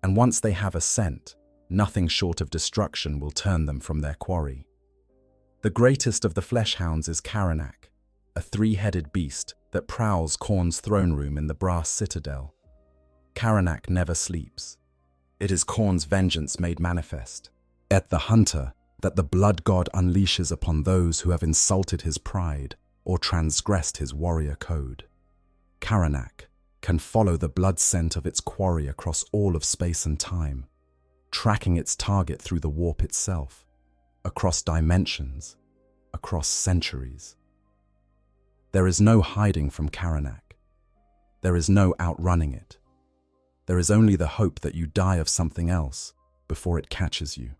and once they have a scent, nothing short of destruction will turn them from their quarry. The greatest of the fleshhounds is Karanak, a three-headed beast that prowls Khorne's throne room in the brass citadel. Karanak never sleeps. It is Khorne's vengeance made manifest, at the hunter that the blood god unleashes upon those who have insulted his pride or transgressed his warrior code. Karanak can follow the blood scent of its quarry across all of space and time, tracking its target through the warp itself, across dimensions, across centuries. There is no hiding from Karanak. There is no outrunning it. There is only the hope that you die of something else before it catches you.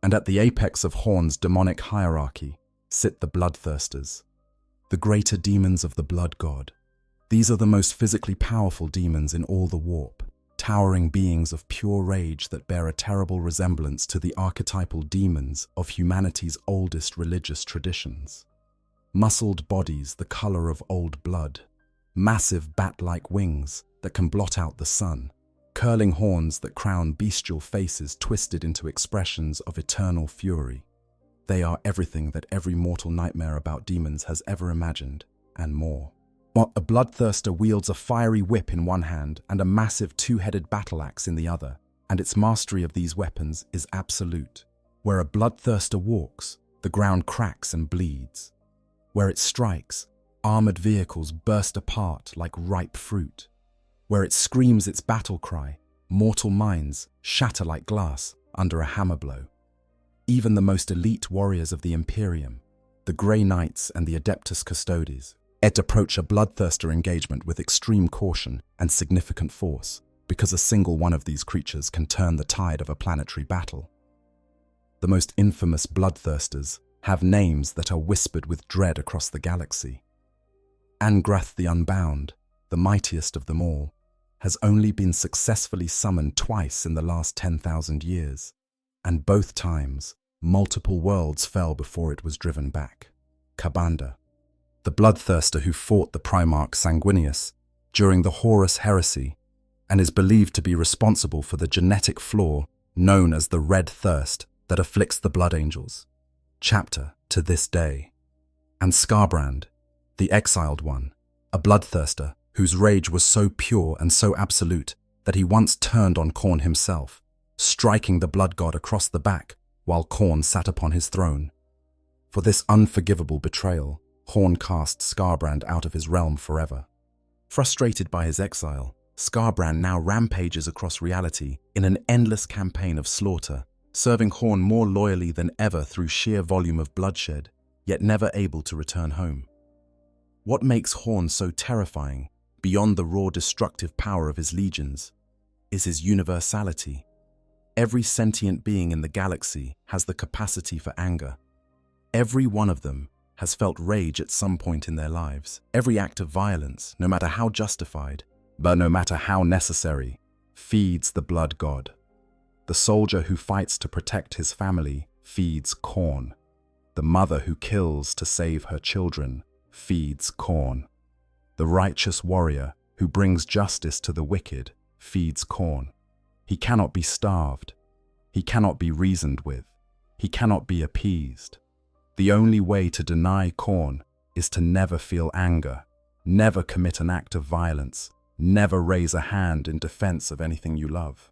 And at the apex of Khorne's demonic hierarchy sit the bloodthirsters, the greater demons of the blood god. These are the most physically powerful demons in all the warp, towering beings of pure rage that bear a terrible resemblance to the archetypal demons of humanity's oldest religious traditions. Muscled bodies the color of old blood, massive bat-like wings that can blot out the sun, curling horns that crown bestial faces twisted into expressions of eternal fury. They are everything that every mortal nightmare about demons has ever imagined, and more. While a bloodthirster wields a fiery whip in one hand and a massive two-headed battle axe in the other, and its mastery of these weapons is absolute. Where a bloodthirster walks, the ground cracks and bleeds. Where it strikes, armored vehicles burst apart like ripe fruit. Where it screams its battle cry, mortal minds shatter like glass under a hammer blow. Even the most elite warriors of the Imperium, the Grey Knights and the Adeptus Custodes, approach a bloodthirster engagement with extreme caution and significant force, because a single one of these creatures can turn the tide of a planetary battle. The most infamous bloodthirsters have names that are whispered with dread across the galaxy. Angrath the Unbound, the mightiest of them all, has only been successfully summoned twice in the last 10,000 years, and both times, multiple worlds fell before it was driven back. Kabanda, the bloodthirster who fought the Primarch Sanguinius during the Horus Heresy and is believed to be responsible for the genetic flaw known as the Red Thirst that afflicts the Blood Angels, chapter to this day. And Skarbrand, the exiled one, a bloodthirster whose rage was so pure and so absolute that he once turned on Khorne himself, striking the blood god across the back while Khorne sat upon his throne. For this unforgivable betrayal, Khorne cast Skarbrand out of his realm forever. Frustrated by his exile, Skarbrand now rampages across reality in an endless campaign of slaughter, serving Khorne more loyally than ever through sheer volume of bloodshed, yet never able to return home. What makes Khorne so terrifying, beyond the raw destructive power of his legions, is his universality. Every sentient being in the galaxy has the capacity for anger. Every one of them has felt rage at some point in their lives. Every act of violence, no matter how justified, but no matter how necessary, feeds the blood god. The soldier who fights to protect his family feeds Khorne. The mother who kills to save her children feeds Khorne. The righteous warrior who brings justice to the wicked feeds Khorne. He cannot be starved. He cannot be reasoned with. He cannot be appeased. The only way to deny Khorne is to never feel anger, never commit an act of violence, never raise a hand in defense of anything you love.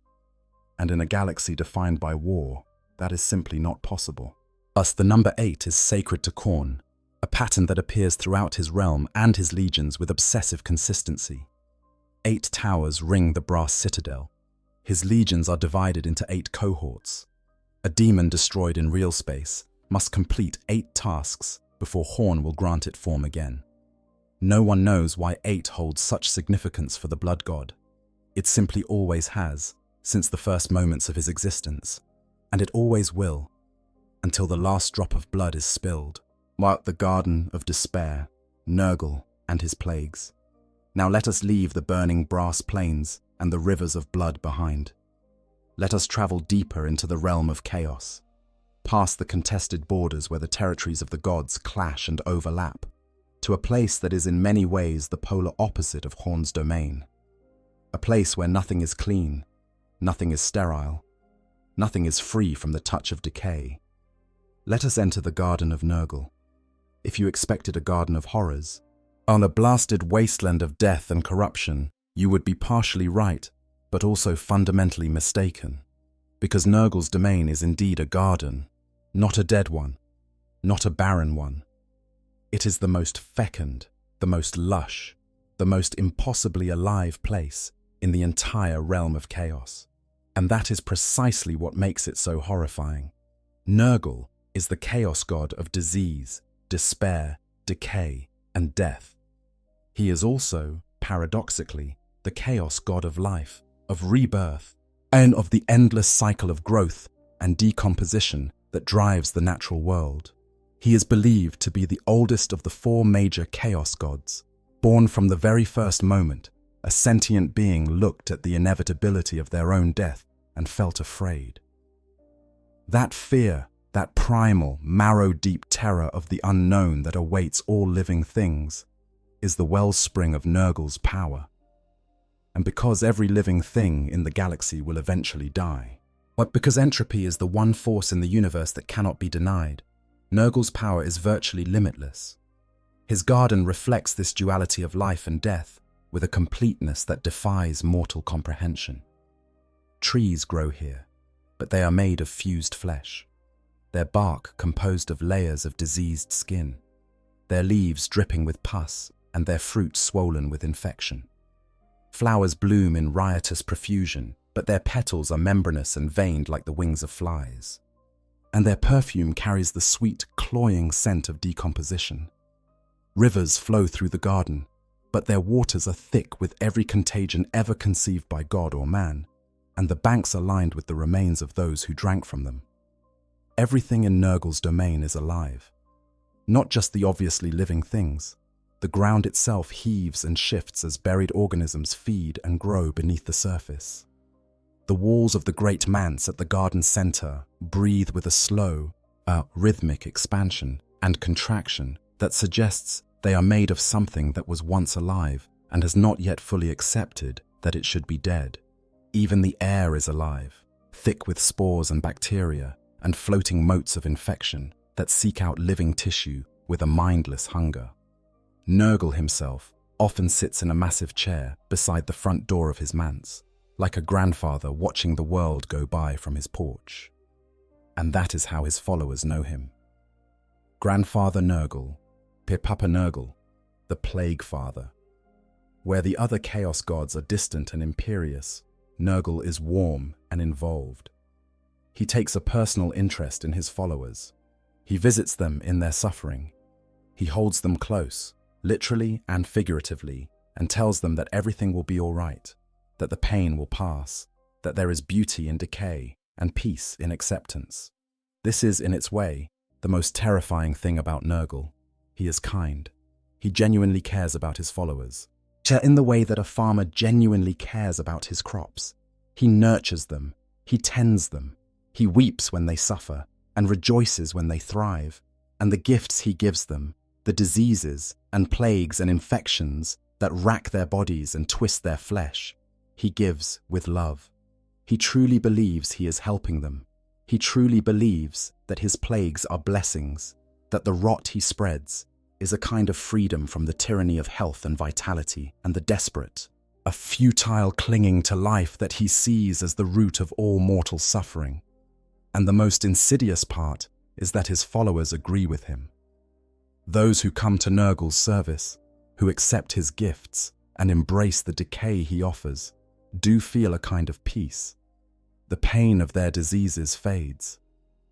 And in a galaxy defined by war, that is simply not possible. Thus, the number 8 is sacred to Khorne, a pattern that appears throughout his realm and his legions with obsessive consistency. 8 towers ring the brass citadel. His legions are divided into 8 cohorts. A demon destroyed in real space must complete 8 tasks before Khorne will grant it form again. No one knows why 8 holds such significance for the blood god. It simply always has, since the first moments of his existence, and it always will, until the last drop of blood is spilled, mark the Garden of Despair, Nurgle and his plagues. Now let us leave the burning brass plains and the rivers of blood behind. Let us travel deeper into the realm of chaos, past the contested borders where the territories of the gods clash and overlap, to a place that is in many ways the polar opposite of Khorne's domain. A place where nothing is clean, nothing is sterile, nothing is free from the touch of decay. Let us enter the Garden of Nurgle. If you expected a garden of horrors, on a blasted wasteland of death and corruption, you would be partially right, but also fundamentally mistaken. Because Nurgle's domain is indeed a garden, not a dead one, not a barren one. It is the most fecund, the most lush, the most impossibly alive place in the entire realm of chaos. And that is precisely what makes it so horrifying. Nurgle is the chaos god of disease, despair, decay, and death. He is also, paradoxically, the chaos god of life, of rebirth, and of the endless cycle of growth and decomposition that drives the natural world. He is believed to be the oldest of the 4 major chaos gods. Born from the very first moment, a sentient being looked at the inevitability of their own death and felt afraid. That fear, that primal, marrow-deep terror of the unknown that awaits all living things, is the wellspring of Nurgle's power. And because every living thing in the galaxy will eventually die, but because entropy is the one force in the universe that cannot be denied, Nurgle's power is virtually limitless. His garden reflects this duality of life and death with a completeness that defies mortal comprehension. Trees grow here, but they are made of fused flesh, their bark composed of layers of diseased skin, their leaves dripping with pus and their fruit swollen with infection. Flowers bloom in riotous profusion, but their petals are membranous and veined like the wings of flies. And their perfume carries the sweet, cloying scent of decomposition. Rivers flow through the garden, but their waters are thick with every contagion ever conceived by God or man, and the banks are lined with the remains of those who drank from them. Everything in Nurgle's domain is alive. Not just the obviously living things. The ground itself heaves and shifts as buried organisms feed and grow beneath the surface. The walls of the great manse at the garden center breathe with a slow, rhythmic expansion and contraction that suggests They are made of something that was once alive and has not yet fully accepted that it should be dead. Even the air is alive, thick with spores and bacteria and floating motes of infection that seek out living tissue with a mindless hunger. Nurgle himself often sits in a massive chair beside the front door of his manse, like a grandfather watching the world go by from his porch. And that is how his followers know him. Grandfather Nurgle, Papa Nurgle, the Plague Father. Where the other Chaos gods are distant and imperious, Nurgle is warm and involved. He takes a personal interest in his followers. He visits them in their suffering. He holds them close, literally and figuratively, and tells them that everything will be all right, that the pain will pass, that there is beauty in decay and peace in acceptance. This is, in its way, the most terrifying thing about Nurgle. He is kind. He genuinely cares about his followers. In the way that a farmer genuinely cares about his crops. He nurtures them. He tends them. He weeps when they suffer and rejoices when they thrive. And the gifts he gives them, the diseases and plagues and infections that rack their bodies and twist their flesh, he gives with love. He truly believes he is helping them. He truly believes that his plagues are blessings, that the rot he spreads is a kind of freedom from the tyranny of health and vitality and the desperate, a futile clinging to life that he sees as the root of all mortal suffering. And the most insidious part is that his followers agree with him. Those who come to Nurgle's service, who accept his gifts and embrace the decay he offers, do feel a kind of peace. The pain of their diseases fades.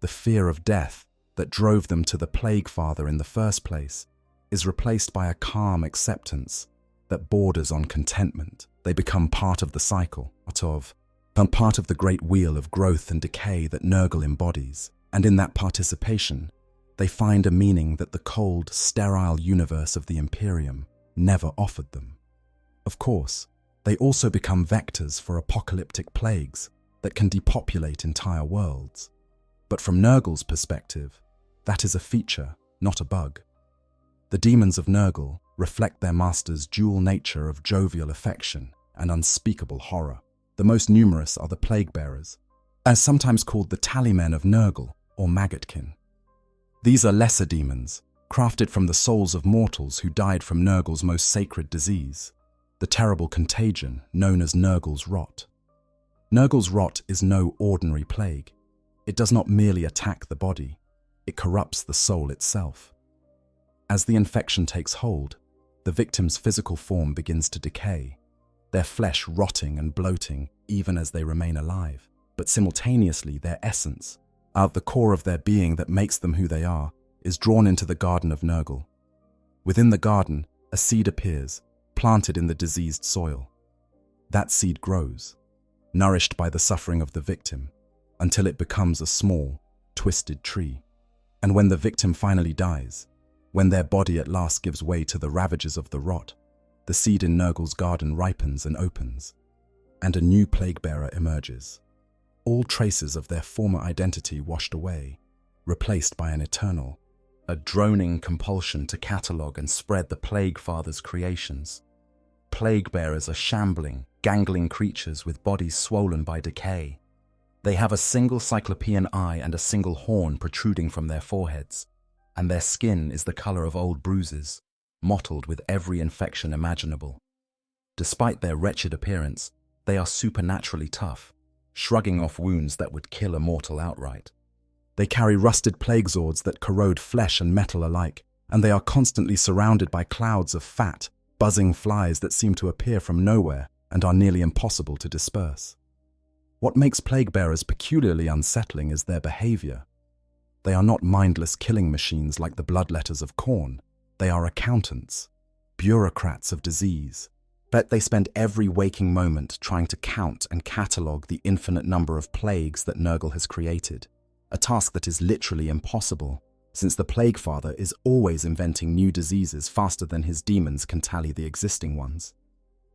The fear of death that drove them to the Plague Father in the first place is replaced by a calm acceptance that borders on contentment. They become part of the cycle, part of the great wheel of growth and decay that Nurgle embodies, and in that participation, they find a meaning that the cold, sterile universe of the Imperium never offered them. Of course, they also become vectors for apocalyptic plagues that can depopulate entire worlds. But from Nurgle's perspective, that is a feature, not a bug. The demons of Nurgle reflect their master's dual nature of jovial affection and unspeakable horror. The most numerous are the Plague Bearers, as sometimes called the Tallymen of Nurgle or Maggotkin. These are lesser demons, crafted from the souls of mortals who died from Nurgle's most sacred disease, the terrible contagion known as Nurgle's Rot. Nurgle's Rot is no ordinary plague. It does not merely attack the body, it corrupts the soul itself. As the infection takes hold, the victim's physical form begins to decay, their flesh rotting and bloating even as they remain alive. But simultaneously, their essence, out of the core of their being that makes them who they are, is drawn into the garden of Nurgle. Within the garden, a seed appears, planted in the diseased soil. That seed grows, nourished by the suffering of the victim, until it becomes a small, twisted tree. And when the victim finally dies, when their body at last gives way to the ravages of the rot, the seed in Nurgle's garden ripens and opens, and a new plague bearer emerges. All traces of their former identity washed away, replaced by an eternal, a droning compulsion to catalogue and spread the Plague Father's creations. Plague bearers are shambling, gangling creatures with bodies swollen by decay. They have a single cyclopean eye and a single horn protruding from their foreheads, and their skin is the color of old bruises, mottled with every infection imaginable. Despite their wretched appearance, they are supernaturally tough, shrugging off wounds that would kill a mortal outright. They carry rusted plague swords that corrode flesh and metal alike, and they are constantly surrounded by clouds of fat, buzzing flies that seem to appear from nowhere and are nearly impossible to disperse. What makes plague bearers peculiarly unsettling is their behavior. They are not mindless killing machines like the bloodletters of Khorne. They are accountants, bureaucrats of disease. But they spend every waking moment trying to count and catalogue the infinite number of plagues that Nurgle has created, a task that is literally impossible, since the Plague Father is always inventing new diseases faster than his demons can tally the existing ones.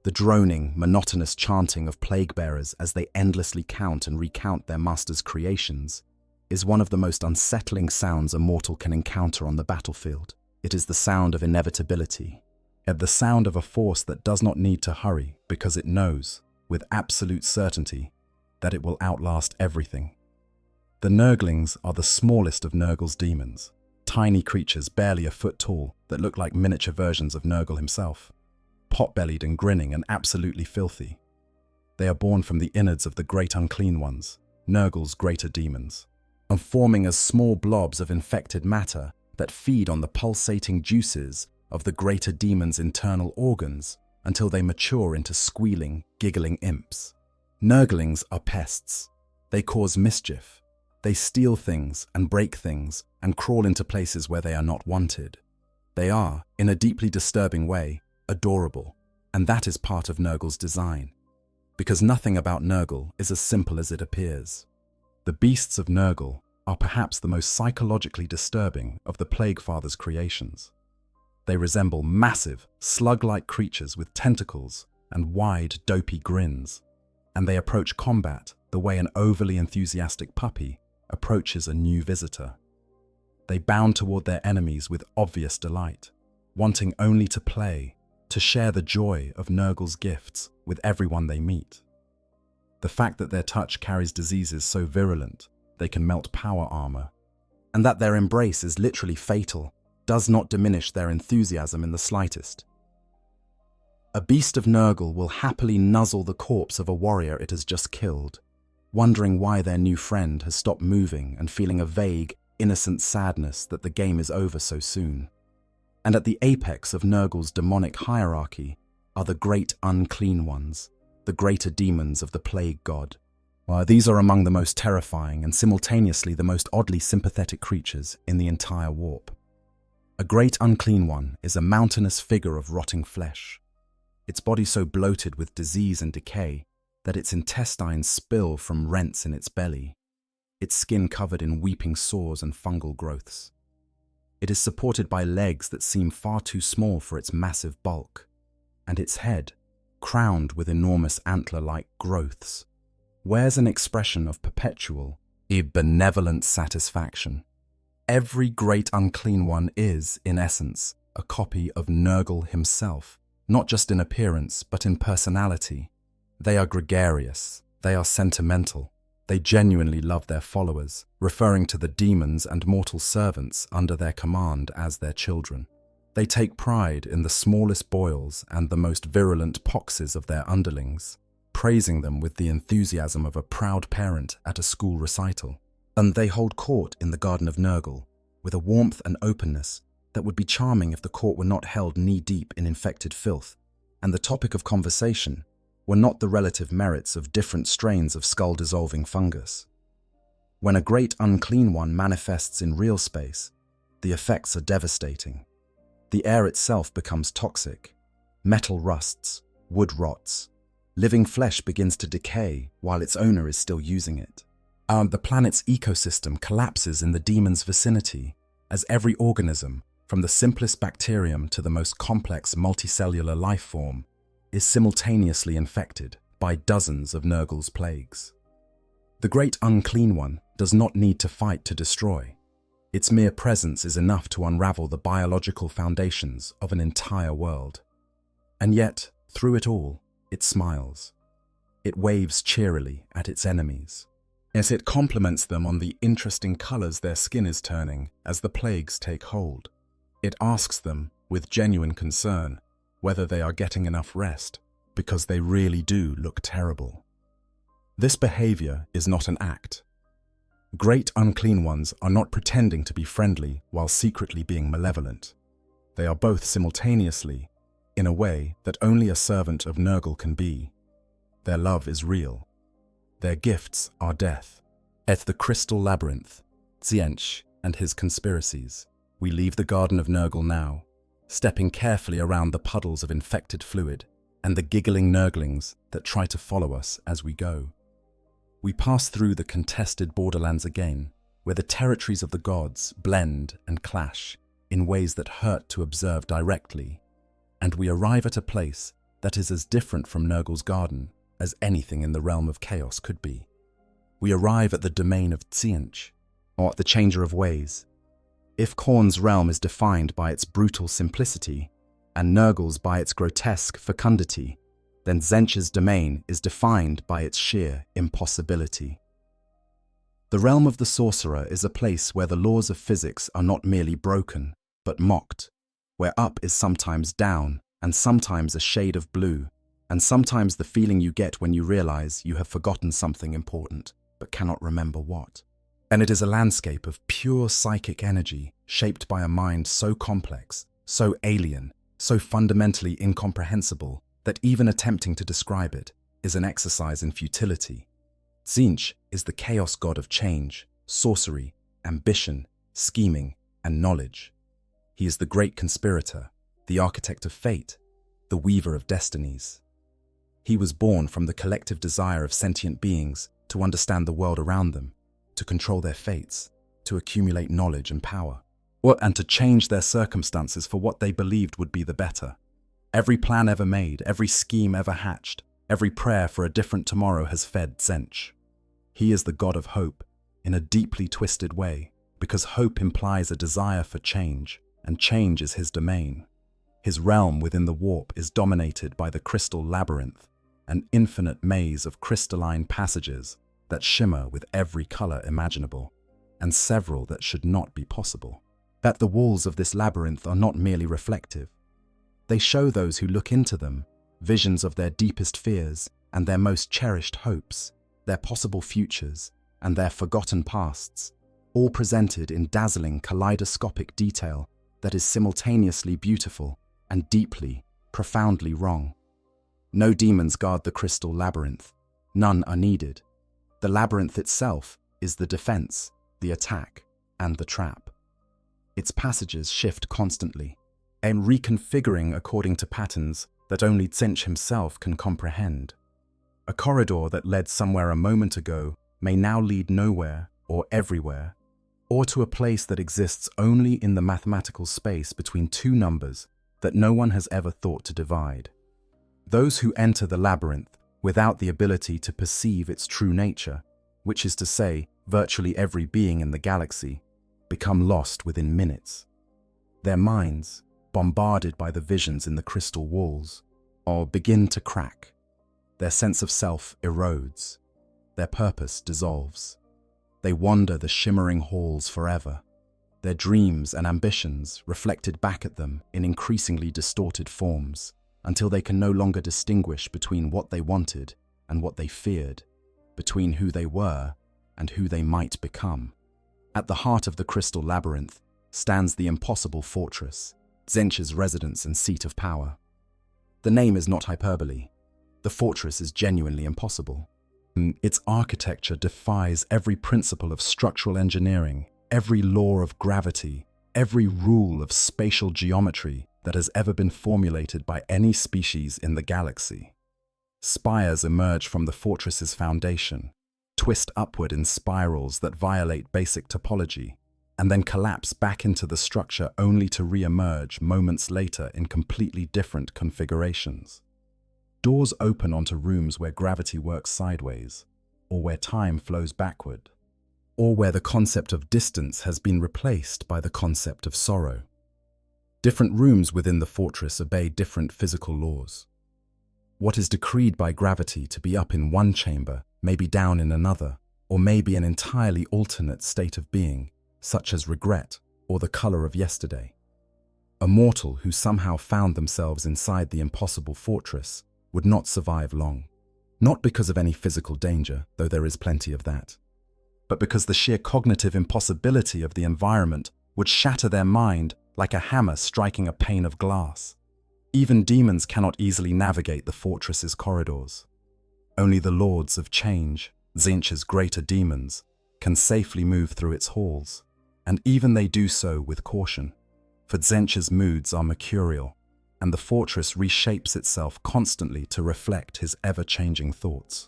The droning, monotonous chanting of plague bearers as they endlessly count and recount their master's creations is one of the most unsettling sounds a mortal can encounter on the battlefield. It is the sound of inevitability, yet the sound of a force that does not need to hurry because it knows, with absolute certainty, that it will outlast everything. The Nurglings are the smallest of Nurgle's demons, tiny creatures barely a foot tall that look like miniature versions of Nurgle himself, pot-bellied and grinning and absolutely filthy. They are born from the innards of the Great Unclean Ones, Nurgle's greater demons, and forming as small blobs of infected matter that feed on the pulsating juices of the greater demon's internal organs until they mature into squealing, giggling imps. Nurglings are pests. They cause mischief. They steal things and break things and crawl into places where they are not wanted. They are, in a deeply disturbing way, adorable, and that is part of Nurgle's design. Because nothing about Nurgle is as simple as it appears. The beasts of Nurgle are perhaps the most psychologically disturbing of the Plague Father's creations. They resemble massive, slug-like creatures with tentacles and wide, dopey grins, and they approach combat the way an overly enthusiastic puppy approaches a new visitor. They bound toward their enemies with obvious delight, wanting only to play, to share the joy of Nurgle's gifts with everyone they meet. The fact that their touch carries diseases so virulent they can melt power armor, and that their embrace is literally fatal, does not diminish their enthusiasm in the slightest. A beast of Nurgle will happily nuzzle the corpse of a warrior it has just killed, wondering why their new friend has stopped moving and feeling a vague, innocent sadness that the game is over so soon. And at the apex of Nurgle's demonic hierarchy are the Great Unclean Ones, the greater demons of the Plague God. These are among the most terrifying and simultaneously the most oddly sympathetic creatures in the entire warp. A Great Unclean One is a mountainous figure of rotting flesh, its body so bloated with disease and decay that its intestines spill from rents in its belly, its skin covered in weeping sores and fungal growths. It is supported by legs that seem far too small for its massive bulk, and its head, crowned with enormous antler-like growths, wears an expression of perpetual, benevolent satisfaction. Every Great Unclean One is, in essence, a copy of Nurgle himself, not just in appearance, but in personality. They are gregarious, they are sentimental, they genuinely love their followers, referring to the demons and mortal servants under their command as their children. They take pride in the smallest boils and the most virulent poxes of their underlings, praising them with the enthusiasm of a proud parent at a school recital. And they hold court in the Garden of Nurgle with a warmth and openness that would be charming if the court were not held knee-deep in infected filth, and the topic of conversation were not the relative merits of different strains of skull-dissolving fungus. When a Great Unclean One manifests in real space, the effects are devastating. The air itself becomes toxic, metal rusts, wood rots, living flesh begins to decay while its owner is still using it. The planet's ecosystem collapses in the demon's vicinity as every organism, from the simplest bacterium to the most complex multicellular life form, is simultaneously infected by dozens of Nurgle's plagues. The Great Unclean One does not need to fight to destroy. Its mere presence is enough to unravel the biological foundations of an entire world. And yet, through it all, it smiles. It waves cheerily at its enemies. Yes, it compliments them on the interesting colors their skin is turning as the plagues take hold. It asks them, with genuine concern, whether they are getting enough rest, because they really do look terrible. This behavior is not an act. Great Unclean Ones are not pretending to be friendly while secretly being malevolent. They are both simultaneously, in a way that only a servant of Nurgle can be. Their love is real. Their gifts are death. At the Crystal Labyrinth, Tzeentch and his conspiracies, we leave the Garden of Nurgle now, stepping carefully around the puddles of infected fluid and the giggling Nurglings that try to follow us as we go. We pass through the contested borderlands again, where the territories of the gods blend and clash in ways that hurt to observe directly, and we arrive at a place that is as different from Nurgle's garden as anything in the realm of chaos could be. We arrive at the domain of Tzeentch, or the Changer of Ways. If Khorne's realm is defined by its brutal simplicity, and Nurgle's by its grotesque fecundity, then Tzeentch's domain is defined by its sheer impossibility. The realm of the sorcerer is a place where the laws of physics are not merely broken, but mocked, where up is sometimes down, and sometimes a shade of blue, and sometimes the feeling you get when you realize you have forgotten something important, but cannot remember what. And it is a landscape of pure psychic energy, shaped by a mind so complex, so alien, so fundamentally incomprehensible, that even attempting to describe it is an exercise in futility. Tzeentch is the chaos god of change, sorcery, ambition, scheming, and knowledge. He is the great conspirator, the architect of fate, the weaver of destinies. He was born from the collective desire of sentient beings to understand the world around them, to control their fates, to accumulate knowledge and power, and to change their circumstances for what they believed would be the better. Every plan ever made, every scheme ever hatched, every prayer for a different tomorrow has fed Tzeentch. He is the god of hope, in a deeply twisted way, because hope implies a desire for change, and change is his domain. His realm within the warp is dominated by the crystal labyrinth, an infinite maze of crystalline passages that shimmer with every color imaginable, and several that should not be possible. That the walls of this labyrinth are not merely reflective. They show those who look into them visions of their deepest fears and their most cherished hopes, their possible futures and their forgotten pasts, all presented in dazzling kaleidoscopic detail that is simultaneously beautiful and deeply, profoundly wrong. No demons guard the crystal labyrinth. None are needed. The labyrinth itself is the defense, the attack, and the trap. Its passages shift constantly, and reconfiguring according to patterns that only Tzeentch himself can comprehend. A corridor that led somewhere a moment ago may now lead nowhere or everywhere, or to a place that exists only in the mathematical space between two numbers that no one has ever thought to divide. Those who enter the labyrinth without the ability to perceive its true nature, which is to say, virtually every being in the galaxy, become lost within minutes. Their minds, bombarded by the visions in the crystal walls, or begin to crack. Their sense of self erodes. Their purpose dissolves. They wander the shimmering halls forever, their dreams and ambitions reflected back at them in increasingly distorted forms, until they can no longer distinguish between what they wanted and what they feared, between who they were and who they might become. At the heart of the crystal labyrinth stands the impossible fortress, Tzeentch's residence and seat of power. The name is not hyperbole. The fortress is genuinely impossible. Its architecture defies every principle of structural engineering, every law of gravity, every rule of spatial geometry that has ever been formulated by any species in the galaxy. Spires emerge from the fortress's foundation, twist upward in spirals that violate basic topology, and then collapse back into the structure only to re-emerge moments later in completely different configurations. Doors open onto rooms where gravity works sideways, or where time flows backward, or where the concept of distance has been replaced by the concept of sorrow. Different rooms within the fortress obey different physical laws. What is decreed by gravity to be up in one chamber may be down in another, or may be an entirely alternate state of being, such as regret or the color of yesterday. A mortal who somehow found themselves inside the impossible fortress would not survive long, not because of any physical danger, though there is plenty of that, but because the sheer cognitive impossibility of the environment would shatter their mind like a hammer striking a pane of glass. Even demons cannot easily navigate the fortress's corridors. Only the lords of change, Tzeentch's greater demons, can safely move through its halls, and even they do so with caution, for Tzeentch's moods are mercurial, and the fortress reshapes itself constantly to reflect his ever-changing thoughts.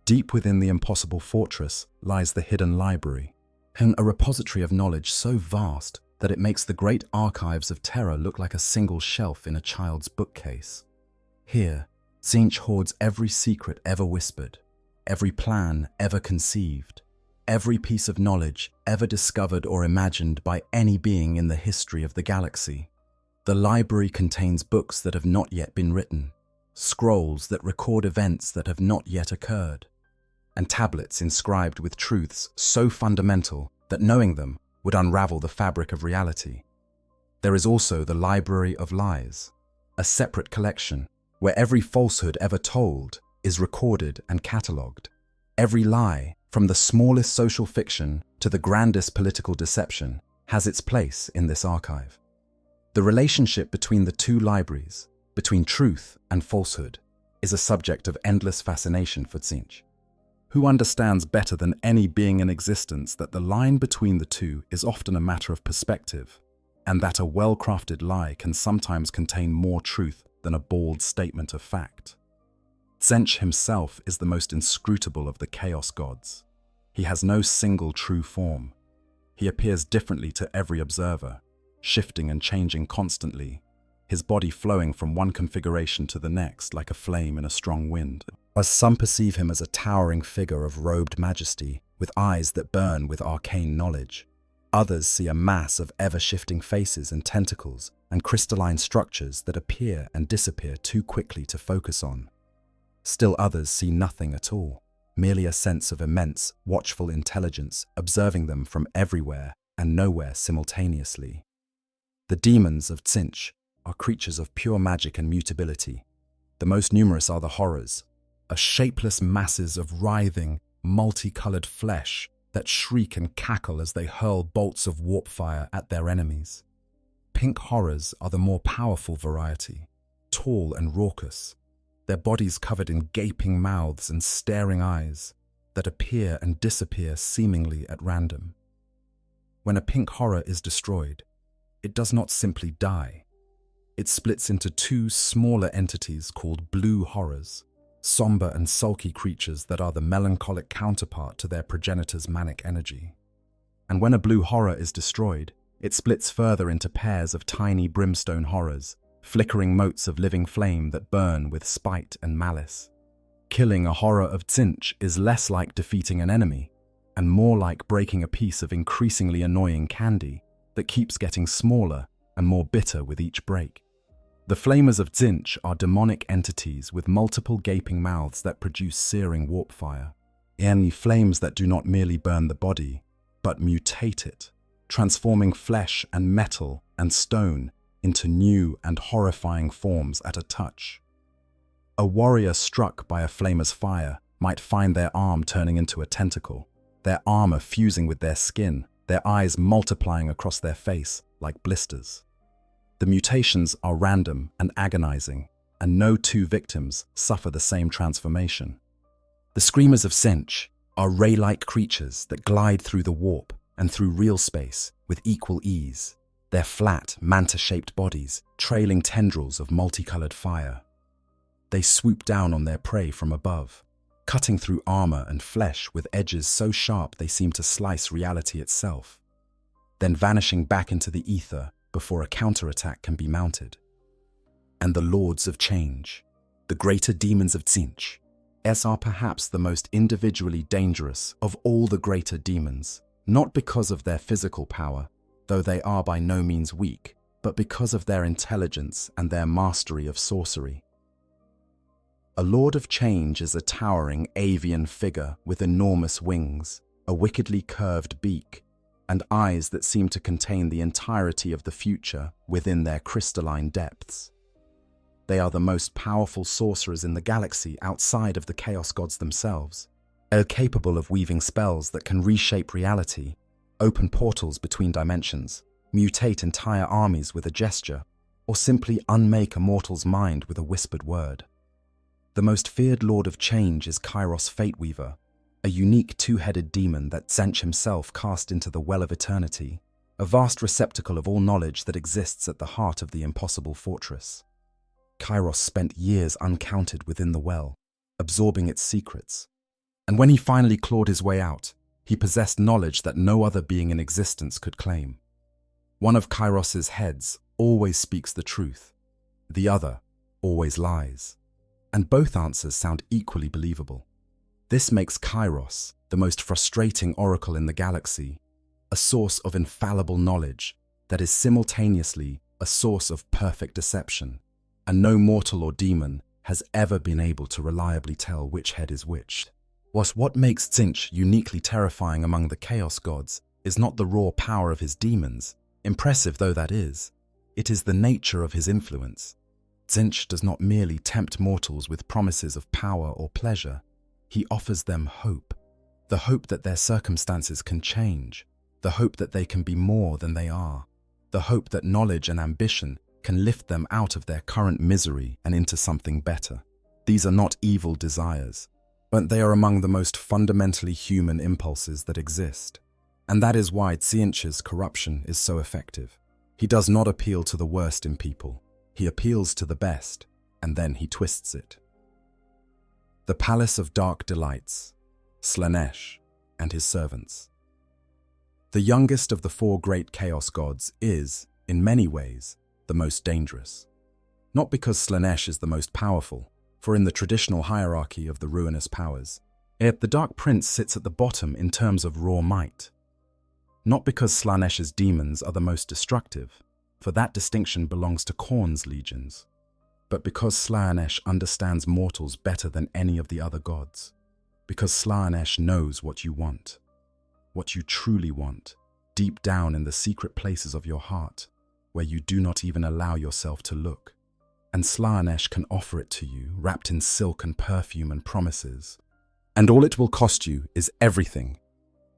Deep within the impossible fortress lies the hidden library, a repository of knowledge so vast that it makes the great archives of terror look like a single shelf in a child's bookcase. Here, Tzeentch hoards every secret ever whispered, every plan ever conceived, every piece of knowledge ever discovered or imagined by any being in the history of the galaxy. The library contains books that have not yet been written, scrolls that record events that have not yet occurred, and tablets inscribed with truths so fundamental that knowing them would unravel the fabric of reality. There is also the Library of Lies, a separate collection where every falsehood ever told is recorded and catalogued. Every lie, from the smallest social fiction to the grandest political deception, has its place in this archive. The relationship between the two libraries, between truth and falsehood, is a subject of endless fascination for Tzeentch, who understands better than any being in existence that the line between the two is often a matter of perspective, and that a well-crafted lie can sometimes contain more truth than a bald statement of fact. Tzeentch himself is the most inscrutable of the Chaos gods. He has no single true form. He appears differently to every observer, shifting and changing constantly, his body flowing from one configuration to the next like a flame in a strong wind. As some perceive him as a towering figure of robed majesty, with eyes that burn with arcane knowledge. Others see a mass of ever-shifting faces and tentacles and crystalline structures that appear and disappear too quickly to focus on. Still others see nothing at all, merely a sense of immense, watchful intelligence observing them from everywhere and nowhere simultaneously. The demons of Tzeentch are creatures of pure magic and mutability. The most numerous are the horrors, shapeless masses of writhing, multicolored flesh that shriek and cackle as they hurl bolts of warp fire at their enemies. Pink horrors are the more powerful variety, tall and raucous, their bodies covered in gaping mouths and staring eyes that appear and disappear seemingly at random. When a pink horror is destroyed, it does not simply die. It splits into two smaller entities called blue horrors, somber and sulky creatures that are the melancholic counterpart to their progenitor's manic energy. And when a blue horror is destroyed, it splits further into pairs of tiny brimstone horrors, flickering motes of living flame that burn with spite and malice. Killing a horror of Tzeentch is less like defeating an enemy, and more like breaking a piece of increasingly annoying candy that keeps getting smaller and more bitter with each break. The flamers of Tzeentch are demonic entities with multiple gaping mouths that produce searing warp fire. Flames that do not merely burn the body, but mutate it, transforming flesh and metal and stone into new and horrifying forms at a touch. A warrior struck by a flamer's fire might find their arm turning into a tentacle, their armor fusing with their skin, their eyes multiplying across their face like blisters. The mutations are random and agonizing, and no two victims suffer the same transformation. The Screamers of Tzeentch are ray-like creatures that glide through the warp and through real space with equal ease, their flat, manta-shaped bodies trailing tendrils of multicolored fire. They swoop down on their prey from above, cutting through armor and flesh with edges so sharp they seem to slice reality itself, then vanishing back into the ether before a counterattack can be mounted. And the Lords of Change, the greater demons of Tzeentch, are perhaps the most individually dangerous of all the greater demons, not because of their physical power, though they are by no means weak, but because of their intelligence and their mastery of sorcery. A Lord of Change is a towering avian figure with enormous wings, a wickedly curved beak, and eyes that seem to contain the entirety of the future within their crystalline depths. They are the most powerful sorcerers in the galaxy outside of the Chaos Gods themselves, capable of weaving spells that can reshape reality, open portals between dimensions, mutate entire armies with a gesture, or simply unmake a mortal's mind with a whispered word. The most feared Lord of Change is Kairos Fateweaver, a unique two-headed demon that Tzeentch himself cast into the Well of Eternity, a vast receptacle of all knowledge that exists at the heart of the impossible fortress. Kairos spent years uncounted within the well, absorbing its secrets, and when he finally clawed his way out, he possessed knowledge that no other being in existence could claim. One of Kairos's heads always speaks the truth, the other always lies, and both answers sound equally believable. This makes Kairos, the most frustrating oracle in the galaxy, a source of infallible knowledge that is simultaneously a source of perfect deception, and no mortal or demon has ever been able to reliably tell which head is which. What makes Tzeentch uniquely terrifying among the Chaos Gods is not the raw power of his demons, impressive though that is. It is the nature of his influence. Tzeentch does not merely tempt mortals with promises of power or pleasure. He offers them hope, the hope that their circumstances can change, the hope that they can be more than they are, the hope that knowledge and ambition can lift them out of their current misery and into something better. These are not evil desires, but they are among the most fundamentally human impulses that exist. And that is why Tzeentch's corruption is so effective. He does not appeal to the worst in people. He appeals to the best, and then he twists it. The Palace of Dark Delights, Slaanesh and his servants. The youngest of the four great chaos gods is, in many ways, the most dangerous. Not because Slaanesh is the most powerful, for in the traditional hierarchy of the ruinous powers, yet the Dark Prince sits at the bottom in terms of raw might. Not because Slaanesh's demons are the most destructive, for that distinction belongs to Khorne's legions, but because Slaanesh understands mortals better than any of the other gods. Because Slaanesh knows what you want, what you truly want, deep down in the secret places of your heart, where you do not even allow yourself to look. And Slaanesh can offer it to you, wrapped in silk and perfume and promises. And all it will cost you is everything.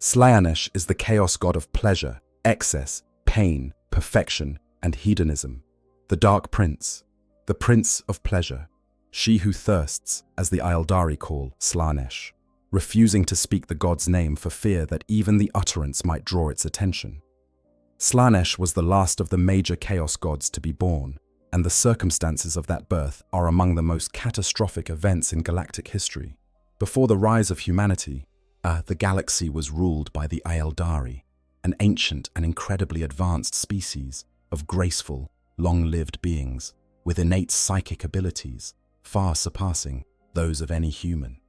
Slaanesh is the chaos god of pleasure, excess, pain, perfection, and hedonism. The Dark Prince, the Prince of Pleasure, she who thirsts, as the Aeldari call Slaanesh, refusing to speak the god's name for fear that even the utterance might draw its attention. Slaanesh was the last of the major chaos gods to be born, and the circumstances of that birth are among the most catastrophic events in galactic history. Before the rise of humanity, the galaxy was ruled by the Aeldari, an ancient and incredibly advanced species of graceful, long-lived beings with innate psychic abilities far surpassing those of any human.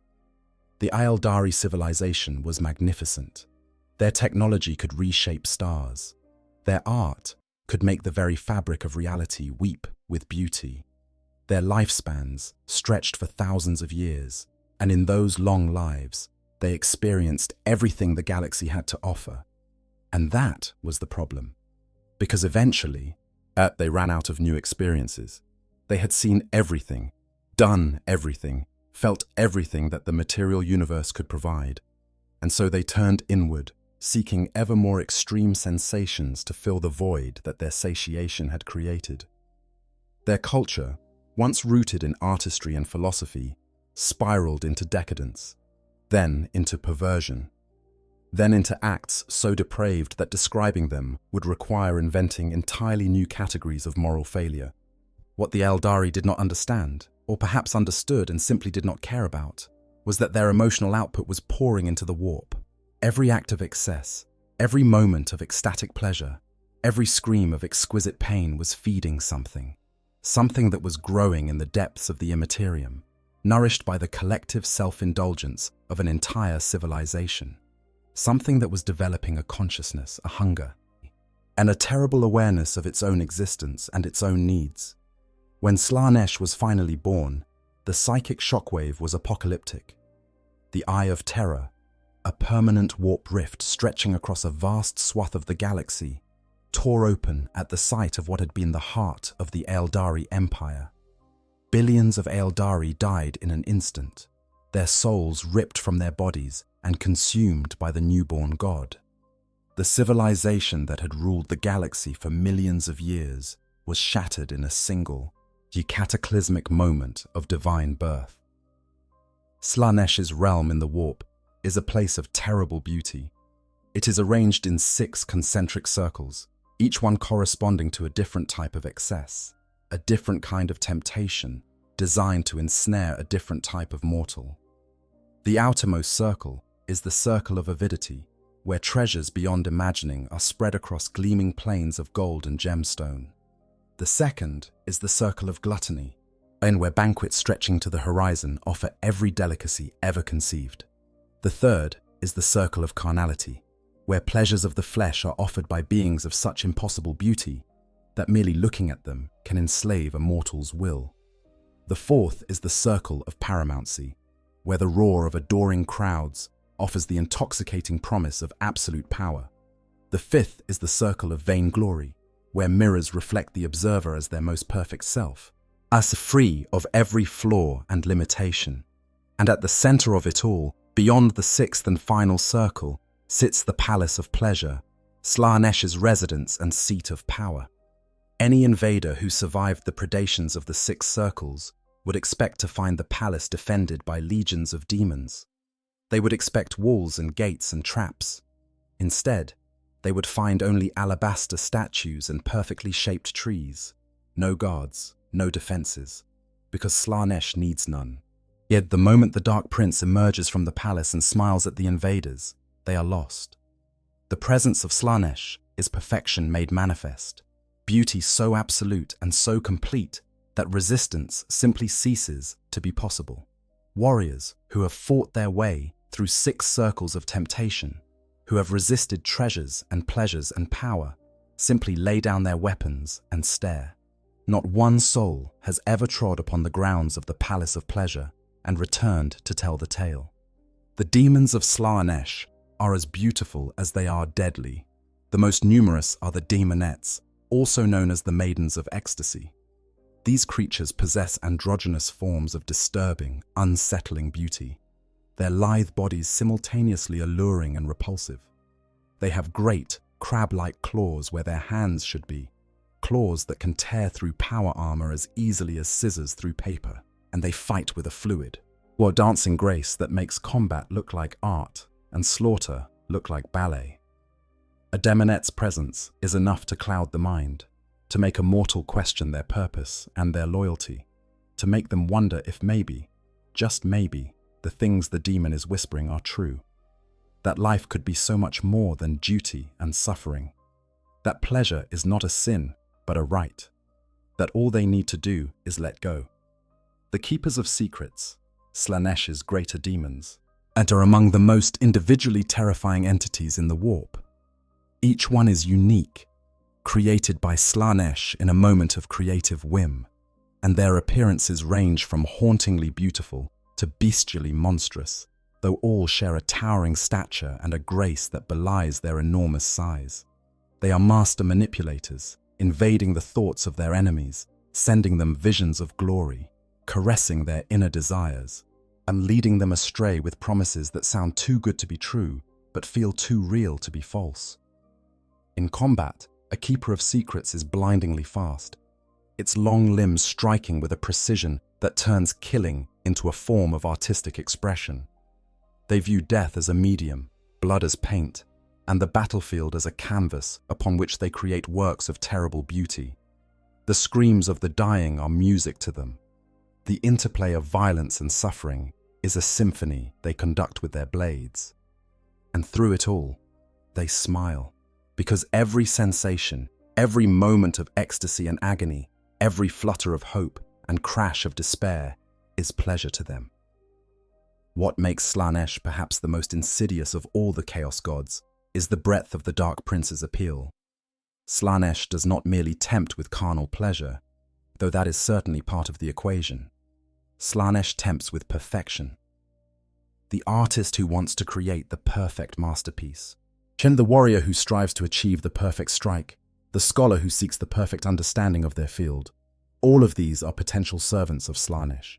The Aeldari civilization was magnificent. Their technology could reshape stars. Their art could make the very fabric of reality weep with beauty. Their lifespans stretched for thousands of years, and in those long lives, they experienced everything the galaxy had to offer. And that was the problem. Because eventually, they ran out of new experiences. They had seen everything, done everything, felt everything that the material universe could provide. And so they turned inward, seeking ever more extreme sensations to fill the void that their satiation had created. Their culture, once rooted in artistry and philosophy, spiraled into decadence, then into perversion, then into acts so depraved that describing them would require inventing entirely new categories of moral failure. What the Aeldari did not understand, or perhaps understood and simply did not care about, was that their emotional output was pouring into the warp. Every act of excess, every moment of ecstatic pleasure, every scream of exquisite pain was feeding something that was growing in the depths of the Imperium, nourished by the collective self-indulgence of an entire civilization. Something that was developing a consciousness, a hunger, and a terrible awareness of its own existence and its own needs. When Slaanesh was finally born, the psychic shockwave was apocalyptic. The Eye of Terror, a permanent warp rift stretching across a vast swath of the galaxy, tore open at the sight of what had been the heart of the Aeldari Empire. Billions of Aeldari died in an instant, their souls ripped from their bodies and consumed by the newborn god. The civilization that had ruled the galaxy for millions of years was shattered in a single, cataclysmic moment of divine birth. Slaanesh's realm in the warp is a place of terrible beauty. It is arranged in 6 concentric circles, each one corresponding to a different type of excess, a different kind of temptation, designed to ensnare a different type of mortal. The outermost circle is the circle of avidity, where treasures beyond imagining are spread across gleaming plains of gold and gemstone. The second is the circle of gluttony, and where banquets stretching to the horizon offer every delicacy ever conceived. The third is the circle of carnality, where pleasures of the flesh are offered by beings of such impossible beauty that merely looking at them can enslave a mortal's will. The fourth is the circle of paramountcy, where the roar of adoring crowds offers the intoxicating promise of absolute power. The fifth is the circle of vainglory, where mirrors reflect the observer as their most perfect self, as free of every flaw and limitation. And at the center of it all, beyond the sixth and final circle, sits the palace of pleasure, Slaanesh's residence and seat of power. Any invader who survived the predations of the six circles would expect to find the palace defended by legions of demons. They would expect walls and gates and traps. Instead, they would find only alabaster statues and perfectly shaped trees. No guards, no defenses, because Slaanesh needs none. Yet the moment the Dark Prince emerges from the palace and smiles at the invaders, they are lost. The presence of Slaanesh is perfection made manifest, beauty so absolute and so complete that resistance simply ceases to be possible. Warriors who have fought their way through six circles of temptation, who have resisted treasures and pleasures and power, simply lay down their weapons and stare. Not one soul has ever trod upon the grounds of the Palace of Pleasure and returned to tell the tale. The demons of Slaanesh are as beautiful as they are deadly. The most numerous are the demonettes, also known as the Maidens of Ecstasy. These creatures possess androgynous forms of disturbing, unsettling beauty, their lithe bodies simultaneously alluring and repulsive. They have great, crab-like claws where their hands should be, claws that can tear through power armor as easily as scissors through paper, and they fight with a fluid, or dancing grace that makes combat look like art and slaughter look like ballet. A demonette's presence is enough to cloud the mind, to make a mortal question their purpose and their loyalty, to make them wonder if maybe, just maybe, the things the demon is whispering are true. That life could be so much more than duty and suffering. That pleasure is not a sin, but a right. That all they need to do is let go. The Keepers of Secrets, Slaanesh's greater demons, and are among the most individually terrifying entities in the warp. Each one is unique, created by Slaanesh in a moment of creative whim, and their appearances range from hauntingly beautiful to bestially monstrous, though all share a towering stature and a grace that belies their enormous size. They are master manipulators, invading the thoughts of their enemies, sending them visions of glory, caressing their inner desires, and leading them astray with promises that sound too good to be true, but feel too real to be false. In combat, a Keeper of Secrets is blindingly fast, its long limbs striking with a precision that turns killing into a form of artistic expression. They view death as a medium, blood as paint, and the battlefield as a canvas upon which they create works of terrible beauty. The screams of the dying are music to them. The interplay of violence and suffering is a symphony they conduct with their blades. And through it all, they smile, because every sensation, every moment of ecstasy and agony, every flutter of hope and crash of despair is pleasure to them. What makes Slaanesh perhaps the most insidious of all the Chaos Gods is the breadth of the Dark Prince's appeal. Slaanesh does not merely tempt with carnal pleasure, though that is certainly part of the equation. Slaanesh tempts with perfection. The artist who wants to create the perfect masterpiece, the warrior who strives to achieve the perfect strike, the scholar who seeks the perfect understanding of their field, all of these are potential servants of Slaanesh.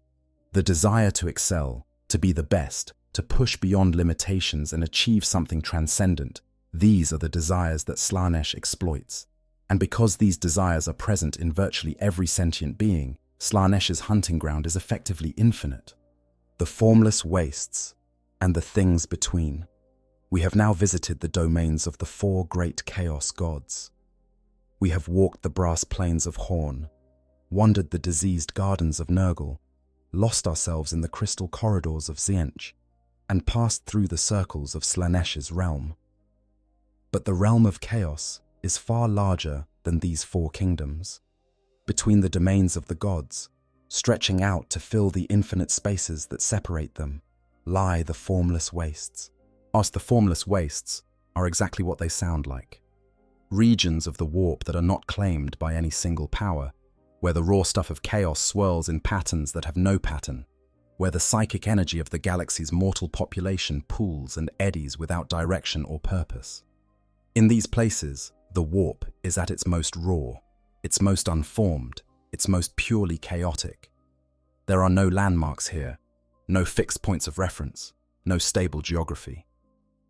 The desire to excel, to be the best, to push beyond limitations and achieve something transcendent, these are the desires that Slaanesh exploits. And because these desires are present in virtually every sentient being, Slaanesh's hunting ground is effectively infinite. The formless wastes and the things between. We have now visited the domains of the four great Chaos Gods. We have walked the brass plains of Horn, wandered the diseased gardens of Nurgle, lost ourselves in the crystal corridors of Tzeentch, and passed through the circles of Slaanesh's realm. But the realm of chaos is far larger than these four kingdoms. Between the domains of the gods, stretching out to fill the infinite spaces that separate them, lie the formless wastes. The formless wastes are exactly what they sound like. Regions of the warp that are not claimed by any single power, where the raw stuff of chaos swirls in patterns that have no pattern, where the psychic energy of the galaxy's mortal population pools and eddies without direction or purpose. In these places, the warp is at its most raw, its most unformed, its most purely chaotic. There are no landmarks here, no fixed points of reference, no stable geography.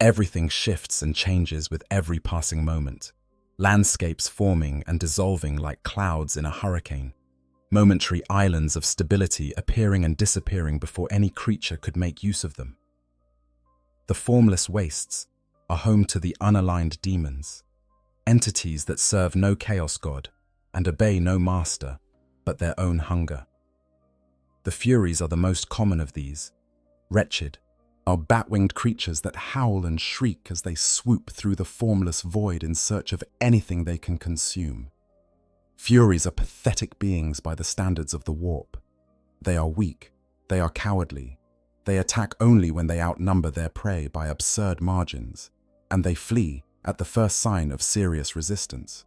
Everything shifts and changes with every passing moment, landscapes forming and dissolving like clouds in a hurricane, momentary islands of stability appearing and disappearing before any creature could make use of them. The formless wastes are home to the unaligned demons, entities that serve no chaos god and obey no master but their own hunger. The Furies are the most common of these. Wretched are bat-winged creatures that howl and shriek as they swoop through the formless void in search of anything they can consume. Furies are pathetic beings by the standards of the warp. They are weak, they are cowardly, they attack only when they outnumber their prey by absurd margins, and they flee at the first sign of serious resistance.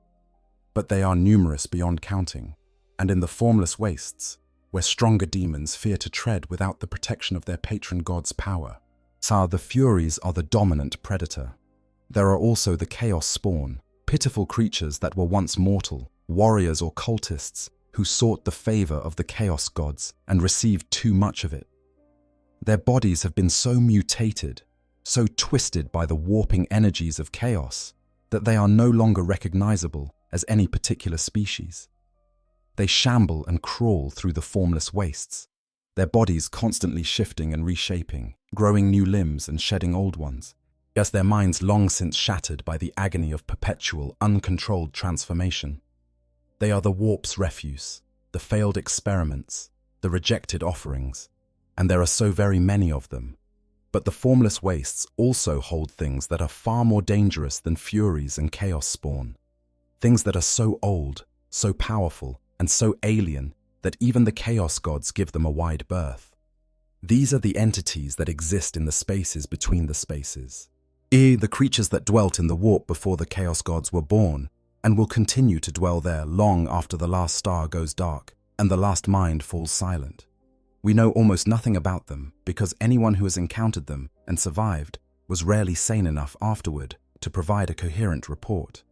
But they are numerous beyond counting, and in the formless wastes, where stronger demons fear to tread without the protection of their patron god's power. The Furies are the dominant predator. There are also the Chaos Spawn, pitiful creatures that were once mortal, warriors or cultists who sought the favor of the Chaos gods and received too much of it. Their bodies have been so mutated, so twisted by the warping energies of chaos, that they are no longer recognizable as any particular species. They shamble and crawl through the formless wastes, their bodies constantly shifting and reshaping, growing new limbs and shedding old ones, as their minds long since shattered by the agony of perpetual, uncontrolled transformation. They are the warp's refuse, the failed experiments, the rejected offerings, and there are so very many of them. But the formless wastes also hold things that are far more dangerous than Furies and Chaos Spawn. Things that are so old, so powerful, and so alien that even the Chaos gods give them a wide berth. These are the entities that exist in the spaces between the spaces. The creatures that dwelt in the warp before the Chaos gods were born, and will continue to dwell there long after the last star goes dark and the last mind falls silent. We know almost nothing about them because anyone who has encountered them and survived was rarely sane enough afterward to provide a coherent report.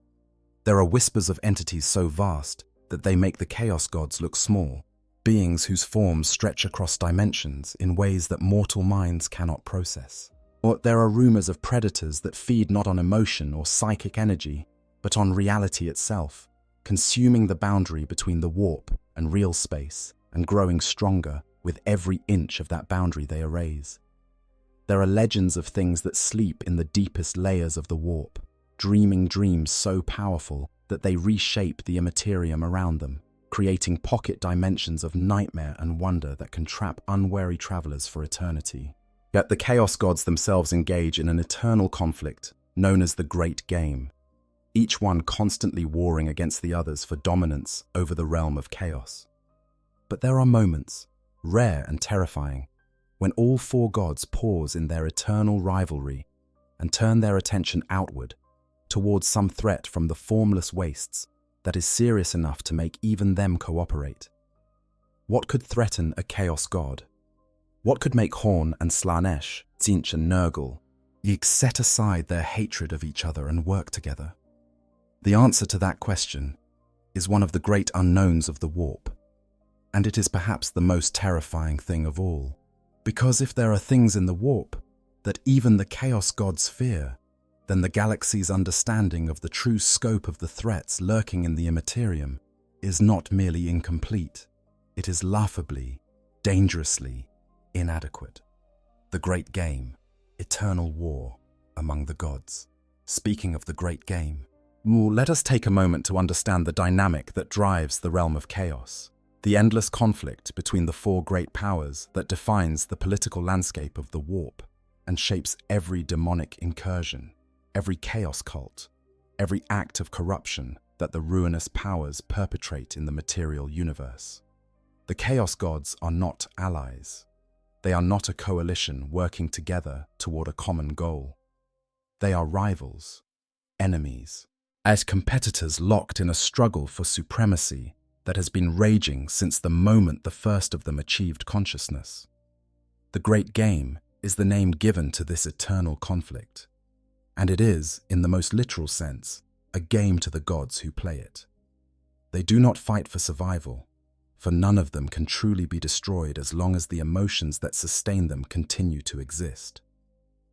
There are whispers of entities so vast that they make the Chaos gods look small, beings whose forms stretch across dimensions in ways that mortal minds cannot process. Or there are rumors of predators that feed not on emotion or psychic energy, but on reality itself, consuming the boundary between the warp and real space and growing stronger with every inch of that boundary they erase. There are legends of things that sleep in the deepest layers of the warp, dreaming dreams so powerful that they reshape the immaterium around them, creating pocket dimensions of nightmare and wonder that can trap unwary travelers for eternity. Yet the Chaos gods themselves engage in an eternal conflict known as the Great Game, each one constantly warring against the others for dominance over the realm of chaos. But there are moments, rare and terrifying, when all four gods pause in their eternal rivalry and turn their attention outward towards some threat from the formless wastes that is serious enough to make even them cooperate. What could threaten a Chaos god? What could make Horn and Slanesh, Tzeentch and Nurgle, set aside their hatred of each other and work together? The answer to that question is one of the great unknowns of the warp, and it is perhaps the most terrifying thing of all. Because if there are things in the warp that even the Chaos gods fear, then the galaxy's understanding of the true scope of the threats lurking in the immaterium is not merely incomplete, it is laughably, dangerously inadequate. The Great Game, eternal war among the gods. Speaking of the Great Game, let us take a moment to understand the dynamic that drives the realm of chaos, the endless conflict between the four great powers that defines the political landscape of the warp and shapes every demonic incursion, every chaos cult, every act of corruption that the ruinous powers perpetrate in the material universe. The Chaos gods are not allies. They are not a coalition working together toward a common goal. They are rivals, enemies, as competitors locked in a struggle for supremacy that has been raging since the moment the first of them achieved consciousness. The Great Game is the name given to this eternal conflict, and it is, in the most literal sense, a game to the gods who play it. They do not fight for survival, for none of them can truly be destroyed as long as the emotions that sustain them continue to exist.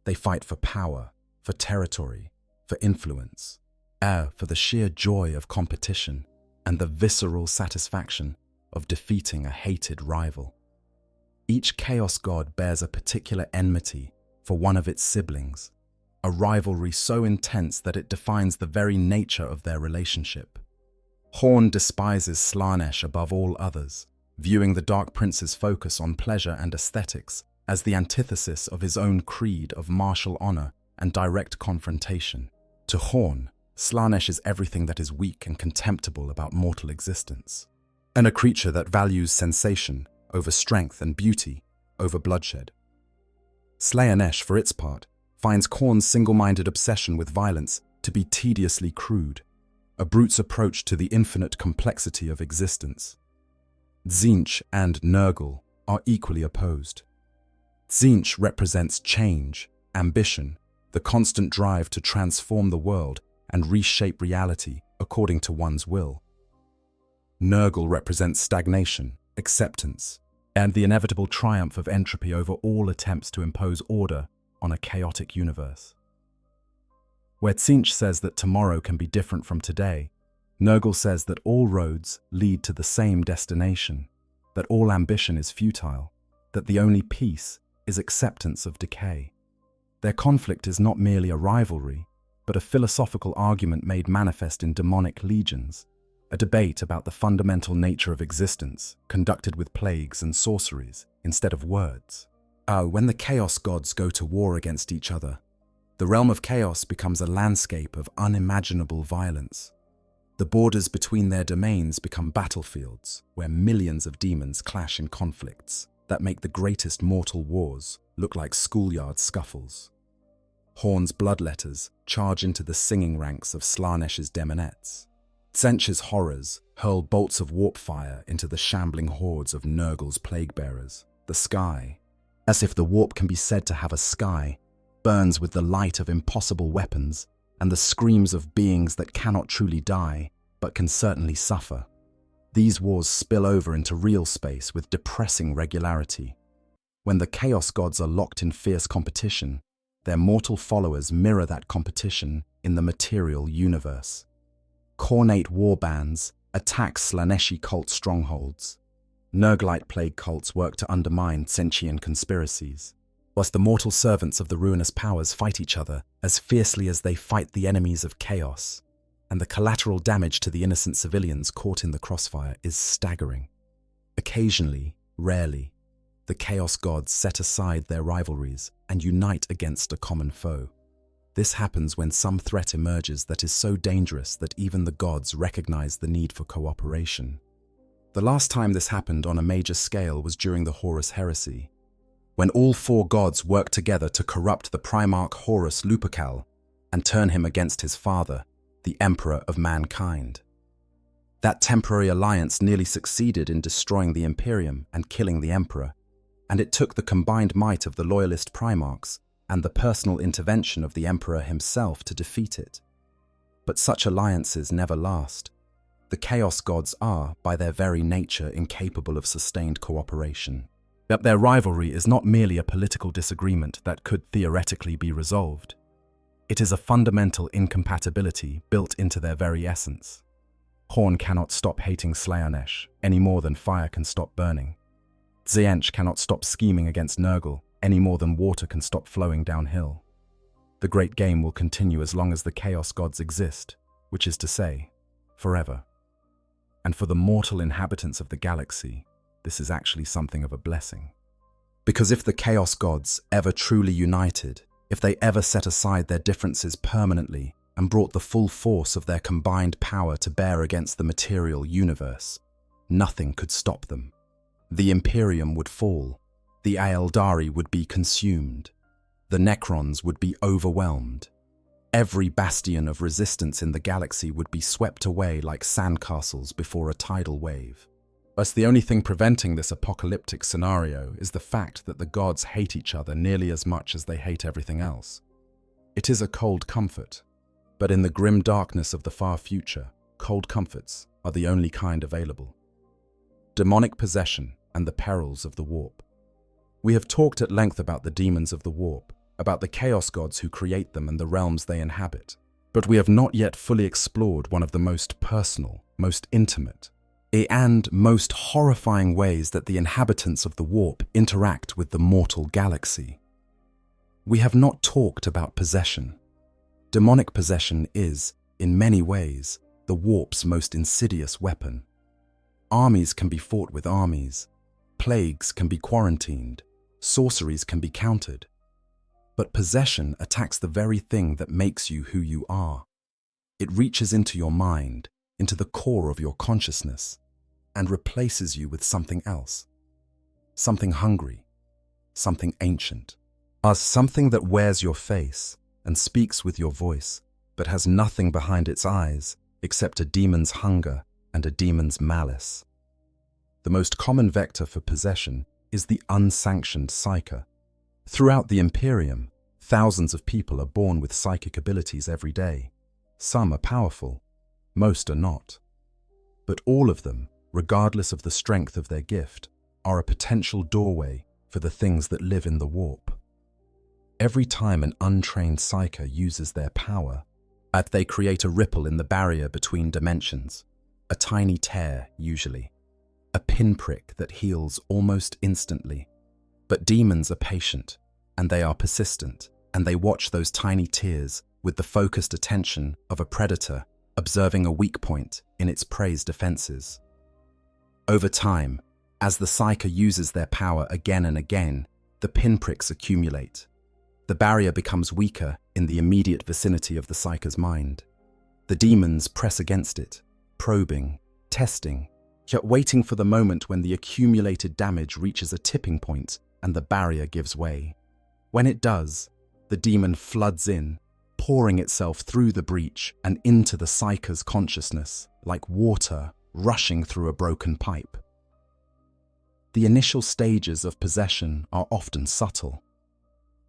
They fight for power, for territory, for influence, for the sheer joy of competition and the visceral satisfaction of defeating a hated rival. Each Chaos God bears a particular enmity for one of its siblings, a rivalry so intense that it defines the very nature of their relationship. Horn despises Slaanesh above all others, viewing the Dark Prince's focus on pleasure and aesthetics as the antithesis of his own creed of martial honor and direct confrontation. To Horn, Slaanesh is everything that is weak and contemptible about mortal existence, and a creature that values sensation over strength and beauty over bloodshed. Slaanesh, for its part, finds Khorne's single-minded obsession with violence to be tediously crude, a brute's approach to the infinite complexity of existence. Tzeentch and Nurgle are equally opposed. Tzeentch represents change, ambition, the constant drive to transform the world and reshape reality according to one's will. Nurgle represents stagnation, acceptance, and the inevitable triumph of entropy over all attempts to impose order on a chaotic universe. Where Tzeentch says that tomorrow can be different from today, Nurgle says that all roads lead to the same destination, that all ambition is futile, that the only peace is acceptance of decay. Their conflict is not merely a rivalry, but a philosophical argument made manifest in demonic legions, a debate about the fundamental nature of existence, conducted with plagues and sorceries instead of words. When the Chaos Gods go to war against each other, the realm of chaos becomes a landscape of unimaginable violence. The borders between their domains become battlefields where millions of demons clash in conflicts that make the greatest mortal wars look like schoolyard scuffles. Horn's bloodletters charge into the singing ranks of Slaanesh's demonettes. Tzeentch's horrors hurl bolts of warp fire into the shambling hordes of Nurgle's plague-bearers. The sky, as if the warp can be said to have a sky, burns with the light of impossible weapons and the screams of beings that cannot truly die, but can certainly suffer. These wars spill over into real space with depressing regularity. When the Chaos Gods are locked in fierce competition, their mortal followers mirror that competition in the material universe. Khornate war bands attack Slaaneshi cult strongholds. Nurglite plague cults work to undermine Tzeentchian conspiracies, whilst the mortal servants of the ruinous powers fight each other as fiercely as they fight the enemies of chaos, and the collateral damage to the innocent civilians caught in the crossfire is staggering. Occasionally, rarely, the Chaos Gods set aside their rivalries and unite against a common foe. This happens when some threat emerges that is so dangerous that even the gods recognize the need for cooperation. The last time this happened on a major scale was during the Horus Heresy, when all four gods worked together to corrupt the Primarch Horus Lupercal and turn him against his father, the Emperor of Mankind. That temporary alliance nearly succeeded in destroying the Imperium and killing the Emperor, and it took the combined might of the loyalist Primarchs and the personal intervention of the Emperor himself to defeat it. But such alliances never last. The Chaos Gods are, by their very nature, incapable of sustained cooperation. Yet their rivalry is not merely a political disagreement that could theoretically be resolved. It is a fundamental incompatibility built into their very essence. Khorne cannot stop hating Slaanesh any more than fire can stop burning. Tzeentch cannot stop scheming against Nurgle any more than water can stop flowing downhill. The Great Game will continue as long as the Chaos Gods exist, which is to say, forever. And for the mortal inhabitants of the galaxy, this is actually something of a blessing. Because if the Chaos Gods ever truly united, if they ever set aside their differences permanently and brought the full force of their combined power to bear against the material universe, nothing could stop them. The Imperium would fall, The Aeldari would be consumed. The Necrons would be overwhelmed. Every bastion of resistance in the galaxy would be swept away like sandcastles before a tidal wave. But the only thing preventing this apocalyptic scenario is the fact that the gods hate each other nearly as much as they hate everything else. It is a cold comfort, but in the grim darkness of the far future, cold comforts are the only kind available. Demonic possession and the perils of the warp. We have talked at length about the demons of the warp, about the chaos gods who create them and the realms they inhabit, but we have not yet fully explored one of the most personal, most intimate, and most horrifying ways that the inhabitants of the warp interact with the mortal galaxy. We have not talked about possession. Demonic possession is, in many ways, the warp's most insidious weapon. Armies can be fought with armies. Plagues can be quarantined. Sorceries can be countered. But possession attacks the very thing that makes you who you are. It reaches into your mind, into the core of your consciousness, and replaces you with something else. Something hungry, something ancient, something that wears your face and speaks with your voice, but has nothing behind its eyes except a demon's hunger and a demon's malice. The most common vector for possession is the unsanctioned psyche. Throughout the Imperium, thousands of people are born with psychic abilities every day. Some are powerful, most are not. But all of them, regardless of the strength of their gift, are a potential doorway for the things that live in the warp. Every time an untrained psyche uses their power, they create a ripple in the barrier between dimensions, a tiny tear usually, a pinprick that heals almost instantly. But demons are patient, and they are persistent, and they watch those tiny tears with the focused attention of a predator observing a weak point in its prey's defenses. Over time, as the psyche uses their power again and again, the pinpricks accumulate. The barrier becomes weaker in the immediate vicinity of the psyche's mind. The demons press against it, probing, testing, yet waiting for the moment when the accumulated damage reaches a tipping point and the barrier gives way. When it does, the demon floods in, pouring itself through the breach and into the psyche's consciousness, like water rushing through a broken pipe. The initial stages of possession are often subtle.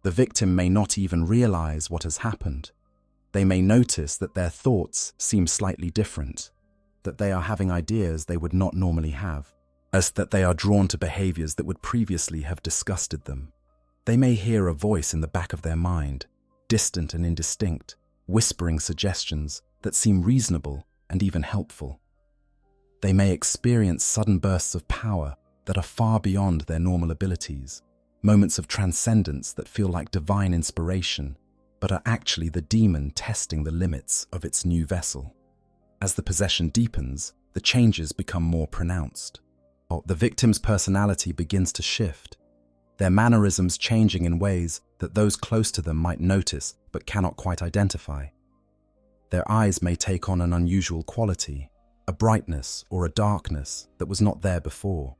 The victim may not even realize what has happened. They may notice that their thoughts seem slightly different, that they are having ideas they would not normally have, as that they are drawn to behaviors that would previously have disgusted them. They may hear a voice in the back of their mind, distant and indistinct, whispering suggestions that seem reasonable and even helpful. They may experience sudden bursts of power that are far beyond their normal abilities, moments of transcendence that feel like divine inspiration, but are actually the demon testing the limits of its new vessel. As the possession deepens, the changes become more pronounced. The victim's personality begins to shift, their mannerisms changing in ways that those close to them might notice but cannot quite identify. Their eyes may take on an unusual quality, a brightness or a darkness that was not there before.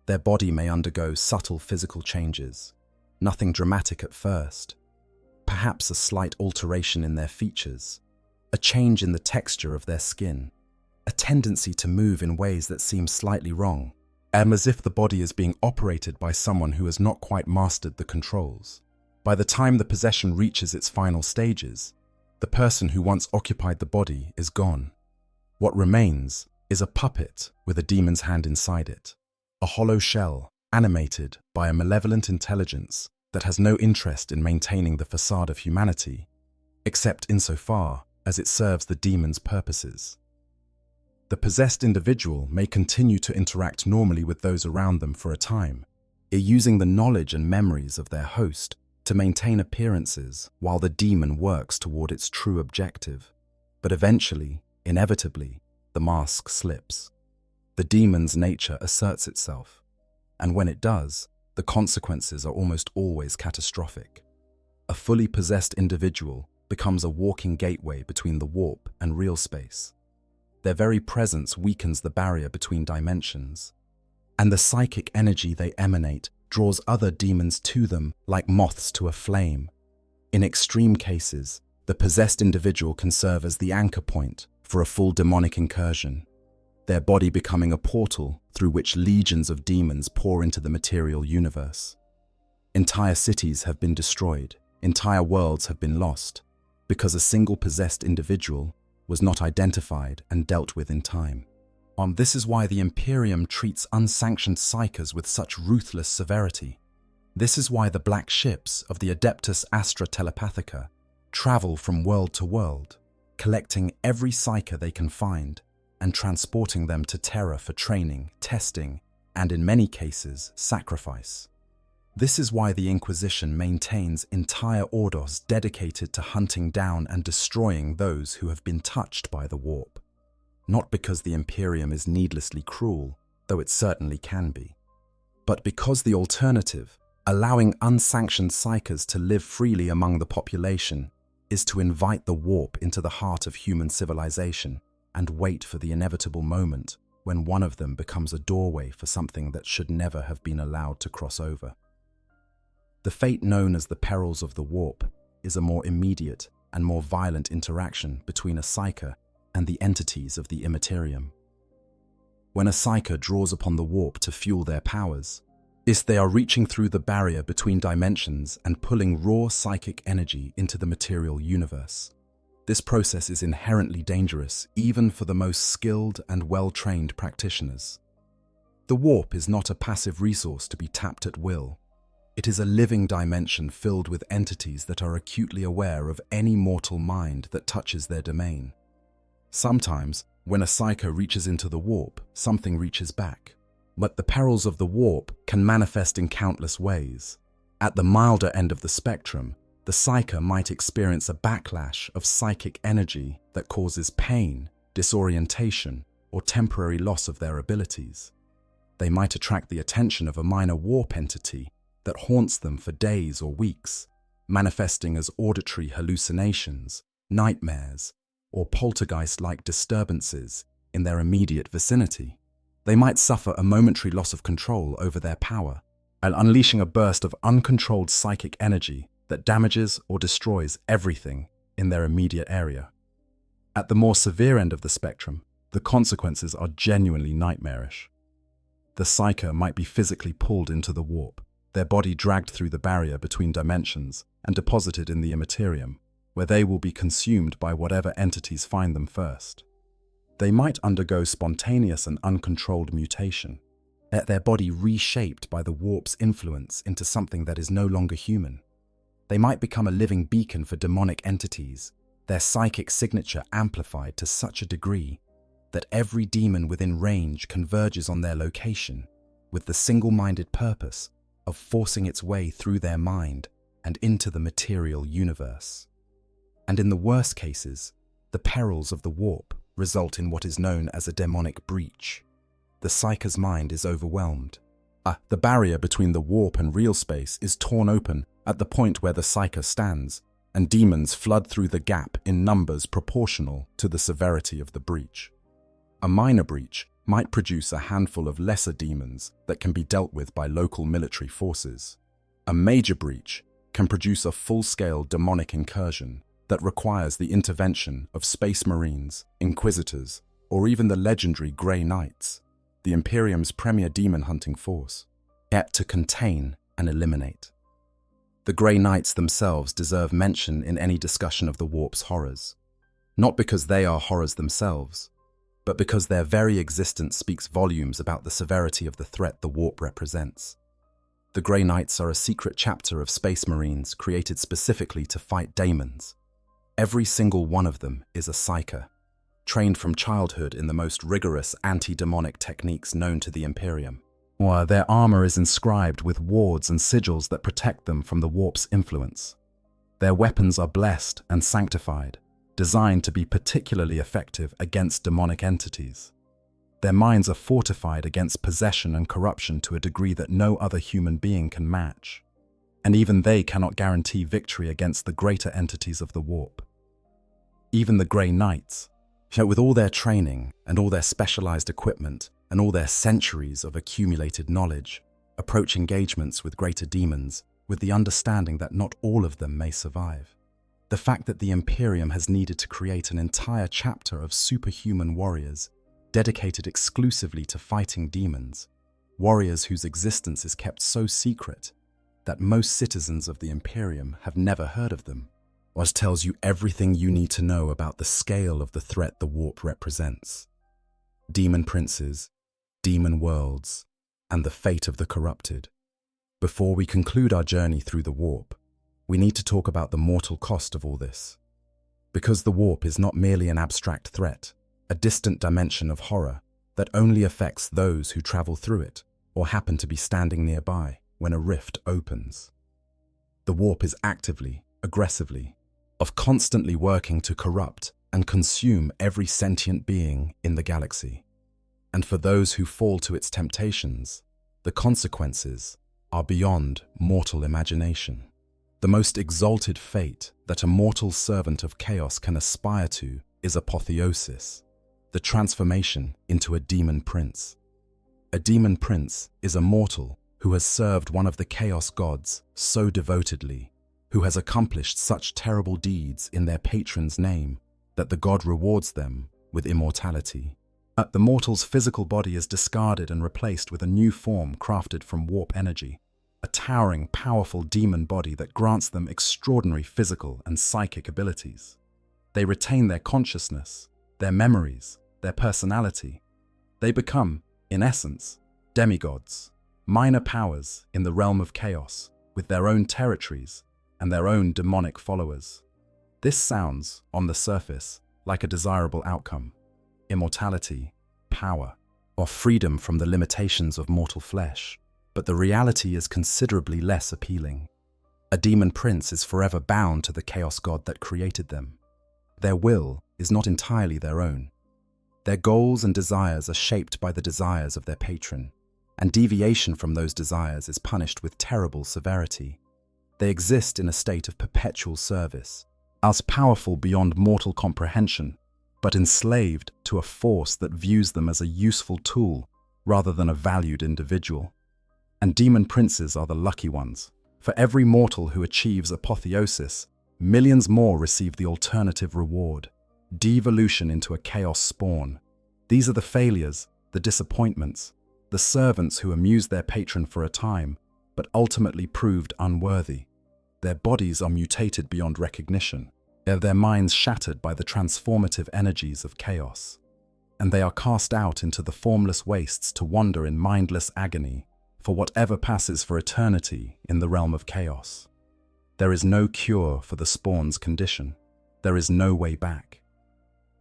Their body may undergo subtle physical changes, nothing dramatic at first. Perhaps a slight alteration in their features, a change in the texture of their skin, a tendency to move in ways that seem slightly wrong, as if the body is being operated by someone who has not quite mastered the controls. By the time the possession reaches its final stages, the person who once occupied the body is gone. What remains is a puppet with a demon's hand inside it, a hollow shell animated by a malevolent intelligence that has no interest in maintaining the facade of humanity, except insofar as it serves the demon's purposes. The possessed individual may continue to interact normally with those around them for a time, using the knowledge and memories of their host to maintain appearances while the demon works toward its true objective. But eventually, inevitably, the mask slips. The demon's nature asserts itself, and when it does, the consequences are almost always catastrophic. A fully possessed individual becomes a walking gateway between the warp and real space. Their very presence weakens the barrier between dimensions, and the psychic energy they emanate draws other demons to them like moths to a flame. In extreme cases, the possessed individual can serve as the anchor point for a full demonic incursion, their body becoming a portal through which legions of demons pour into the material universe. Entire cities have been destroyed, entire worlds have been lost, because a single possessed individual was not identified and dealt with in time. This is why the Imperium treats unsanctioned psychers with such ruthless severity. This is why the black ships of the Adeptus Astra Telepathica travel from world to world, collecting every psyker they can find and transporting them to Terra for training, testing, and in many cases, sacrifice. This is why the Inquisition maintains entire orders dedicated to hunting down and destroying those who have been touched by the warp. Not because the Imperium is needlessly cruel, though it certainly can be, but because the alternative, allowing unsanctioned psychers to live freely among the population, is to invite the warp into the heart of human civilization and wait for the inevitable moment when one of them becomes a doorway for something that should never have been allowed to cross over. The fate known as the perils of the warp is a more immediate and more violent interaction between a psyker and the entities of the Imperium. When a psyker draws upon the warp to fuel their powers, they are reaching through the barrier between dimensions and pulling raw psychic energy into the material universe. This process is inherently dangerous even for the most skilled and well-trained practitioners. The warp is not a passive resource to be tapped at will. It is a living dimension filled with entities that are acutely aware of any mortal mind that touches their domain. Sometimes, when a psyker reaches into the warp, something reaches back. But the perils of the warp can manifest in countless ways. At the milder end of the spectrum, the psyker might experience a backlash of psychic energy that causes pain, disorientation, or temporary loss of their abilities. They might attract the attention of a minor warp entity that haunts them for days or weeks, manifesting as auditory hallucinations, nightmares, or poltergeist-like disturbances in their immediate vicinity. They might suffer a momentary loss of control over their power, and unleashing a burst of uncontrolled psychic energy that damages or destroys everything in their immediate area. At the more severe end of the spectrum, the consequences are genuinely nightmarish. The psyker might be physically pulled into the warp, their body dragged through the barrier between dimensions and deposited in the Imperium, where they will be consumed by whatever entities find them first. They might undergo spontaneous and uncontrolled mutation, their body reshaped by the warp's influence into something that is no longer human. They might become a living beacon for demonic entities, their psychic signature amplified to such a degree that every demon within range converges on their location with the single-minded purpose of forcing its way through their mind and into the material universe. And in the worst cases, the perils of the warp result in what is known as a demonic breach. The psyker's mind is overwhelmed. The barrier between the warp and real space is torn open at the point where the psyker stands, and demons flood through the gap in numbers proportional to the severity of the breach. A minor breach might produce a handful of lesser demons that can be dealt with by local military forces. A major breach can produce a full-scale demonic incursion that requires the intervention of Space Marines, Inquisitors, or even the legendary Grey Knights, the Imperium's premier demon-hunting force, yet to contain and eliminate. The Grey Knights themselves deserve mention in any discussion of the warp's horrors, not because they are horrors themselves, but because their very existence speaks volumes about the severity of the threat the warp represents. The Grey Knights are a secret chapter of Space Marines created specifically to fight daemons. Every single one of them is a psyker, trained from childhood in the most rigorous anti-demonic techniques known to the Imperium. Their armor is inscribed with wards and sigils that protect them from the warp's influence. Their weapons are blessed and sanctified, designed to be particularly effective against demonic entities. Their minds are fortified against possession and corruption to a degree that no other human being can match. And even they cannot guarantee victory against the greater entities of the warp. Even the Grey Knights, with all their training and all their specialized equipment and all their centuries of accumulated knowledge, approach engagements with greater demons with the understanding that not all of them may survive. The fact that the Imperium has needed to create an entire chapter of superhuman warriors dedicated exclusively to fighting demons, warriors whose existence is kept so secret that most citizens of the Imperium have never heard of them, was tells you everything you need to know about the scale of the threat the warp represents. Demon princes, demon worlds, and the fate of the corrupted. Before we conclude our journey through the warp, we need to talk about the mortal cost of all this. Because the warp is not merely an abstract threat, a distant dimension of horror that only affects those who travel through it or happen to be standing nearby when a rift opens. The warp is actively, aggressively, constantly working to corrupt and consume every sentient being in the galaxy. And for those who fall to its temptations, the consequences are beyond mortal imagination. The most exalted fate that a mortal servant of chaos can aspire to is apotheosis, the transformation into a demon prince. A demon prince is a mortal who has served one of the chaos gods so devotedly, who has accomplished such terrible deeds in their patron's name that the god rewards them with immortality. The mortal's physical body is discarded and replaced with a new form crafted from warp energy, a towering, powerful demon body that grants them extraordinary physical and psychic abilities. They retain their consciousness, their memories, their personality. They become, in essence, demigods, minor powers in the realm of chaos, with their own territories and their own demonic followers. This sounds, on the surface, like a desirable outcome: immortality, power, or freedom from the limitations of mortal flesh. But the reality is considerably less appealing. A demon prince is forever bound to the chaos god that created them. Their will is not entirely their own. Their goals and desires are shaped by the desires of their patron, and deviation from those desires is punished with terrible severity. They exist in a state of perpetual service, as powerful beyond mortal comprehension, but enslaved to a force that views them as a useful tool rather than a valued individual. And demon princes are the lucky ones. For every mortal who achieves apotheosis, millions more receive the alternative reward: devolution into a chaos spawn. These are the failures, the disappointments, the servants who amused their patron for a time, but ultimately proved unworthy. Their bodies are mutated beyond recognition, their minds shattered by the transformative energies of chaos, and they are cast out into the formless wastes to wander in mindless agony for whatever passes for eternity in the realm of chaos. There is no cure for the spawn's condition. There is no way back.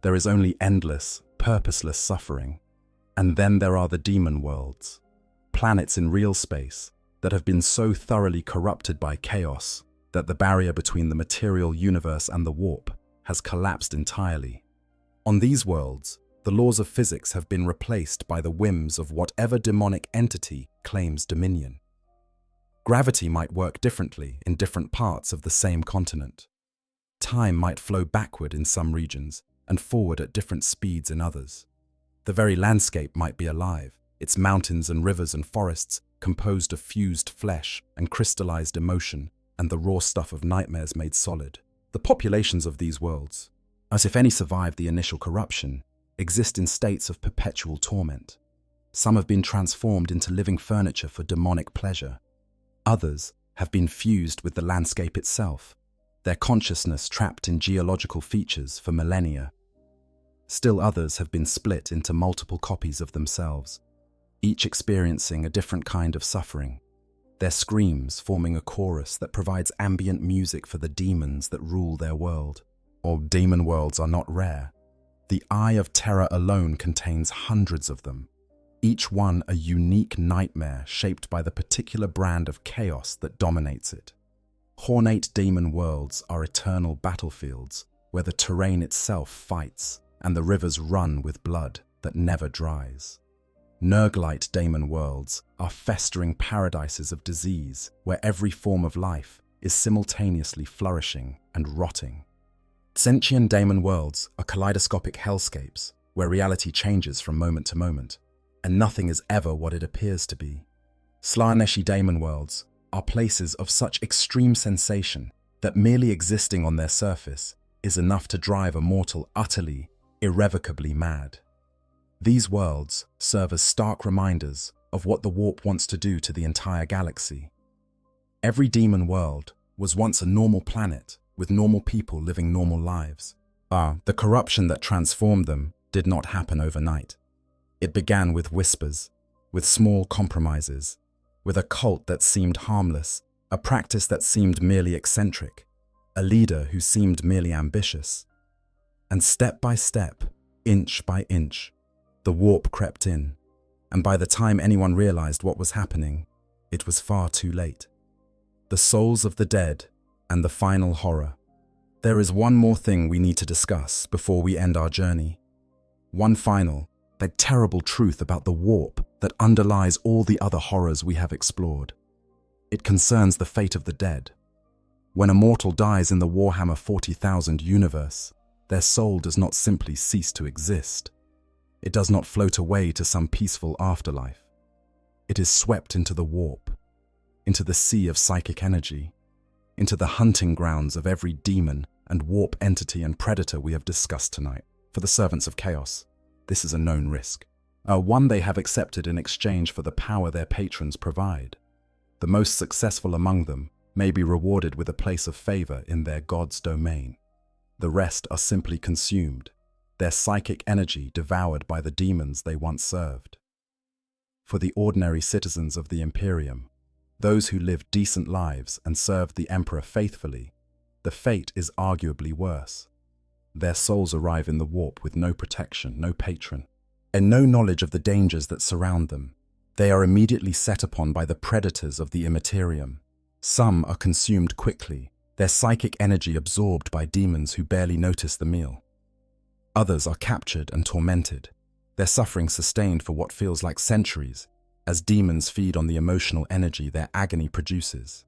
There is only endless, purposeless suffering. And then there are the demon worlds, planets in real space that have been so thoroughly corrupted by chaos that the barrier between the material universe and the warp has collapsed entirely. On these worlds, the laws of physics have been replaced by the whims of whatever demonic entity claims dominion. Gravity might work differently in different parts of the same continent. Time might flow backward in some regions and forward at different speeds in others. The very landscape might be alive, its mountains and rivers and forests composed of fused flesh and crystallized emotion and the raw stuff of nightmares made solid. The populations of these worlds, as if any survived the initial corruption, exist in states of perpetual torment. Some have been transformed into living furniture for demonic pleasure. Others have been fused with the landscape itself, their consciousness trapped in geological features for millennia. Still others have been split into multiple copies of themselves, each experiencing a different kind of suffering, their screams forming a chorus that provides ambient music for the demons that rule their world. Or demon worlds are not rare. The Eye of Terror alone contains hundreds of them, each one a unique nightmare shaped by the particular brand of chaos that dominates it. Hornate demon worlds are eternal battlefields where the terrain itself fights and the rivers run with blood that never dries. Nurglite demon worlds are festering paradises of disease where every form of life is simultaneously flourishing and rotting. Sentient demon worlds are kaleidoscopic hellscapes where reality changes from moment to moment, and nothing is ever what it appears to be. Slaaneshi daemon worlds are places of such extreme sensation that merely existing on their surface is enough to drive a mortal utterly, irrevocably mad. These worlds serve as stark reminders of what the warp wants to do to the entire galaxy. Every demon world was once a normal planet with normal people living normal lives. The corruption that transformed them did not happen overnight. It began with whispers, with small compromises, with a cult that seemed harmless, a practice that seemed merely eccentric, a leader who seemed merely ambitious. And step by step, inch by inch, the warp crept in, and by the time anyone realized what was happening, it was far too late. The souls of the dead and the final horror. There is one more thing we need to discuss before we end our journey. One final, but terrible truth about the warp that underlies all the other horrors we have explored. It concerns the fate of the dead. When a mortal dies in the Warhammer 40,000 universe, their soul does not simply cease to exist. It does not float away to some peaceful afterlife. It is swept into the warp, into the sea of psychic energy, into the hunting grounds of every demon and warp entity and predator we have discussed tonight. For the servants of chaos, this is a known risk, one they have accepted in exchange for the power their patrons provide. The most successful among them may be rewarded with a place of favor in their god's domain. The rest are simply consumed, their psychic energy devoured by the demons they once served. For the ordinary citizens of the Imperium, those who lived decent lives and served the Emperor faithfully, the fate is arguably worse. Their souls arrive in the warp with no protection, no patron, and no knowledge of the dangers that surround them. They are immediately set upon by the predators of the Imperium. Some are consumed quickly, their psychic energy absorbed by demons who barely notice the meal. Others are captured and tormented, their suffering sustained for what feels like centuries, as demons feed on the emotional energy their agony produces.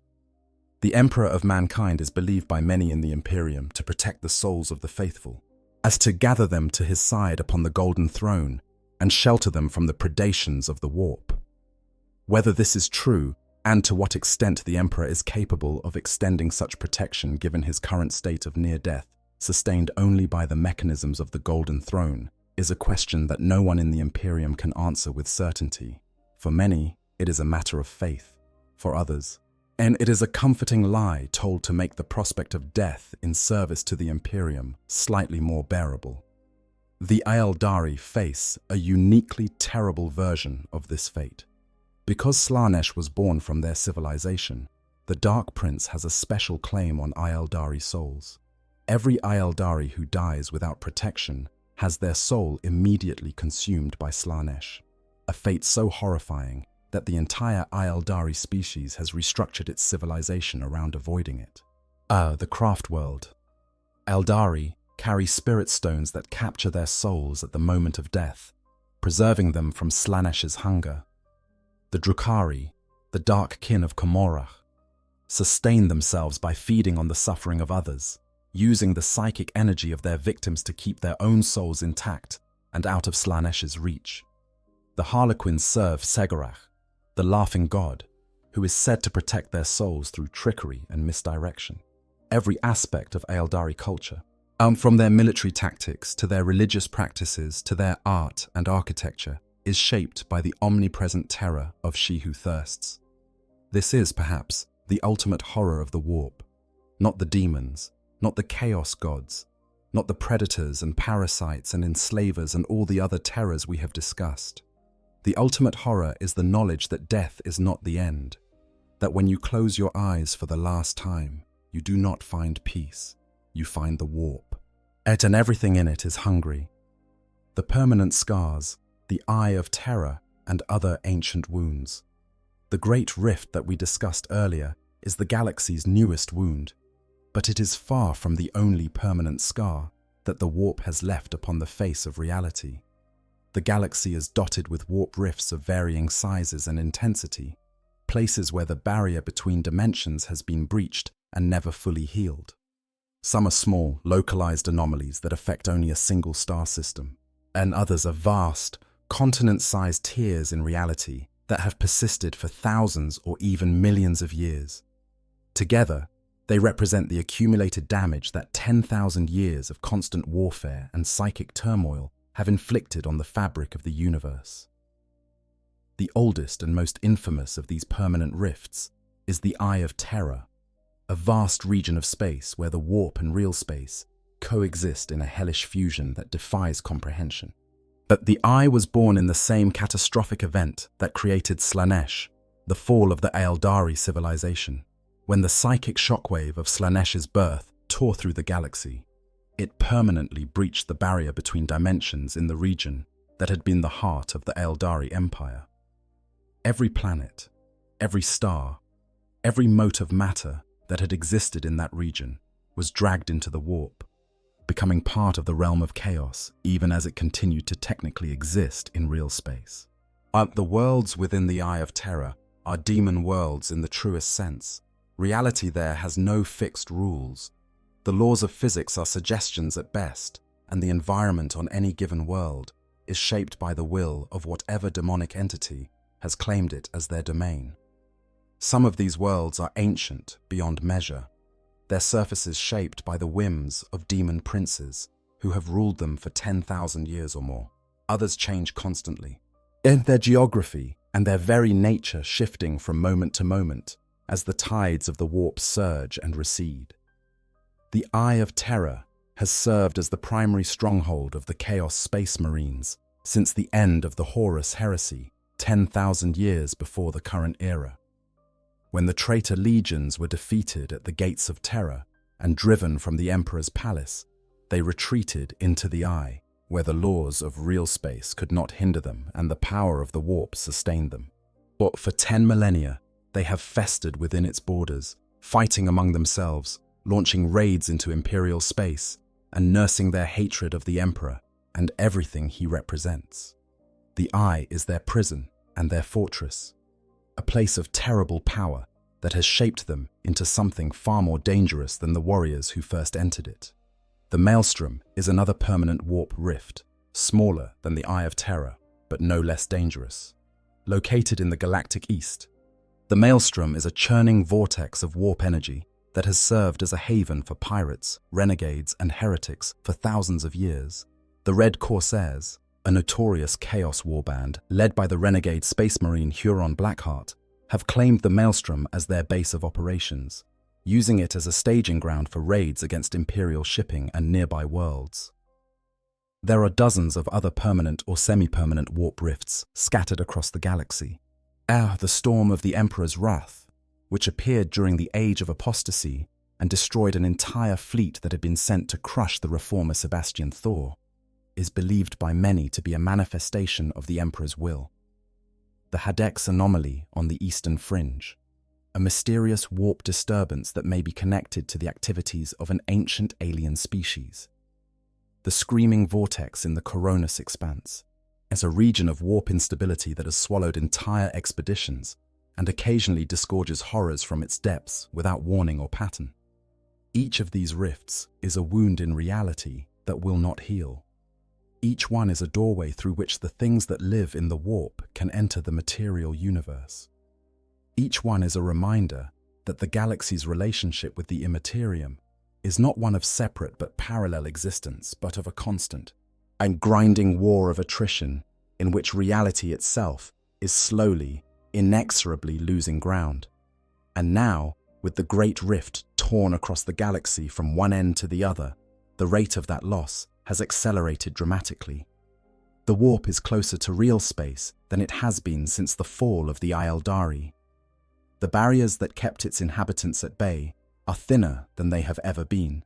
The Emperor of mankind is believed by many in the Imperium to protect the souls of the faithful, as to gather them to his side upon the golden throne and shelter them from the predations of the warp. Whether this is true, and to what extent the Emperor is capable of extending such protection given his current state of near death, sustained only by the mechanisms of the golden throne, is a question that no one in the Imperium can answer with certainty. For many, it is a matter of faith. For others, and it is a comforting lie told to make the prospect of death in service to the Imperium slightly more bearable. The Aeldari face a uniquely terrible version of this fate. Because Slaanesh was born from their civilization, the Dark Prince has a special claim on Aeldari souls. Every Aeldari who dies without protection has their soul immediately consumed by Slaanesh, a fate so horrifying that the entire Aeldari species has restructured its civilization around avoiding it. The craft world. Aeldari carry spirit stones that capture their souls at the moment of death, preserving them from Slaanesh's hunger. The Drukhari, the dark kin of Komorach, sustain themselves by feeding on the suffering of others, using the psychic energy of their victims to keep their own souls intact and out of Slaanesh's reach. The Harlequins serve Segorach, the laughing god, who is said to protect their souls through trickery and misdirection. Every aspect of Aeldari culture, from their military tactics to their religious practices to their art and architecture, is shaped by the omnipresent terror of she who thirsts. This is, perhaps, the ultimate horror of the warp. Not the demons, not the chaos gods, not the predators and parasites and enslavers and all the other terrors we have discussed. The ultimate horror is the knowledge that death is not the end, that when you close your eyes for the last time, you do not find peace, you find the warp. And everything in it is hungry. The permanent scars, the eye of terror, and other ancient wounds. The great rift that we discussed earlier is the galaxy's newest wound, but it is far from the only permanent scar that the warp has left upon the face of reality. The galaxy is dotted with warp rifts of varying sizes and intensity, places where the barrier between dimensions has been breached and never fully healed. Some are small, localized anomalies that affect only a single star system, and others are vast, continent-sized tears in reality that have persisted for thousands or even millions of years. Together, they represent the accumulated damage that 10,000 years of constant warfare and psychic turmoil have inflicted on the fabric of the universe. The oldest and most infamous of these permanent rifts is the Eye of Terror, a vast region of space where the warp and real space coexist in a hellish fusion that defies comprehension. But the Eye was born in the same catastrophic event that created Slaanesh, the fall of the Aeldari civilization. When the psychic shockwave of Slaanesh's birth tore through the galaxy, it permanently breached the barrier between dimensions in the region that had been the heart of the Aeldari Empire. Every planet, every star, every mote of matter that had existed in that region was dragged into the warp, becoming part of the realm of chaos even as it continued to technically exist in real space. The worlds within the Eye of Terror are demon worlds in the truest sense. Reality there has no fixed rules. The laws of physics are suggestions at best, and the environment on any given world is shaped by the will of whatever demonic entity has claimed it as their domain. Some of these worlds are ancient beyond measure, their surfaces shaped by the whims of demon princes who have ruled them for 10,000 years or more. Others change constantly, in their geography and their very nature shifting from moment to moment as the tides of the warp surge and recede. The Eye of Terror has served as the primary stronghold of the Chaos Space Marines since the end of the Horus Heresy 10,000 years before the current era. When the traitor legions were defeated at the Gates of Terror and driven from the Emperor's palace, they retreated into the Eye, where the laws of real space could not hinder them and the power of the warp sustained them. But for 10 millennia, they have festered within its borders, fighting among themselves, launching raids into Imperial space, and nursing their hatred of the Emperor and everything he represents. The Eye is their prison and their fortress, a place of terrible power that has shaped them into something far more dangerous than the warriors who first entered it. The Maelstrom is another permanent warp rift, smaller than the Eye of Terror, but no less dangerous. Located in the galactic east, the Maelstrom is a churning vortex of warp energy that has served as a haven for pirates, renegades, and heretics for thousands of years. The Red Corsairs, a notorious chaos warband led by the renegade Space Marine Huron Blackheart, have claimed the Maelstrom as their base of operations, using it as a staging ground for raids against Imperial shipping and nearby worlds. There are dozens of other permanent or semi-permanent warp rifts scattered across the galaxy. The Storm of the Emperor's Wrath, which appeared during the Age of Apostasy and destroyed an entire fleet that had been sent to crush the reformer Sebastian Thor, is believed by many to be a manifestation of the Emperor's will. The Hadex Anomaly on the Eastern Fringe, a mysterious warp disturbance that may be connected to the activities of an ancient alien species. The Screaming Vortex in the Coronis Expanse, as a region of warp instability that has swallowed entire expeditions and occasionally disgorges horrors from its depths without warning or pattern. Each of these rifts is a wound in reality that will not heal. Each one is a doorway through which the things that live in the warp can enter the material universe. Each one is a reminder that the galaxy's relationship with the Imperium is not one of separate but parallel existence, but of a constant and grinding war of attrition in which reality itself is slowly, inexorably losing ground. And now, with the Great Rift torn across the galaxy from one end to the other, the rate of that loss has accelerated dramatically. The warp is closer to real space than it has been since the fall of the Aeldari. The barriers that kept its inhabitants at bay are thinner than they have ever been.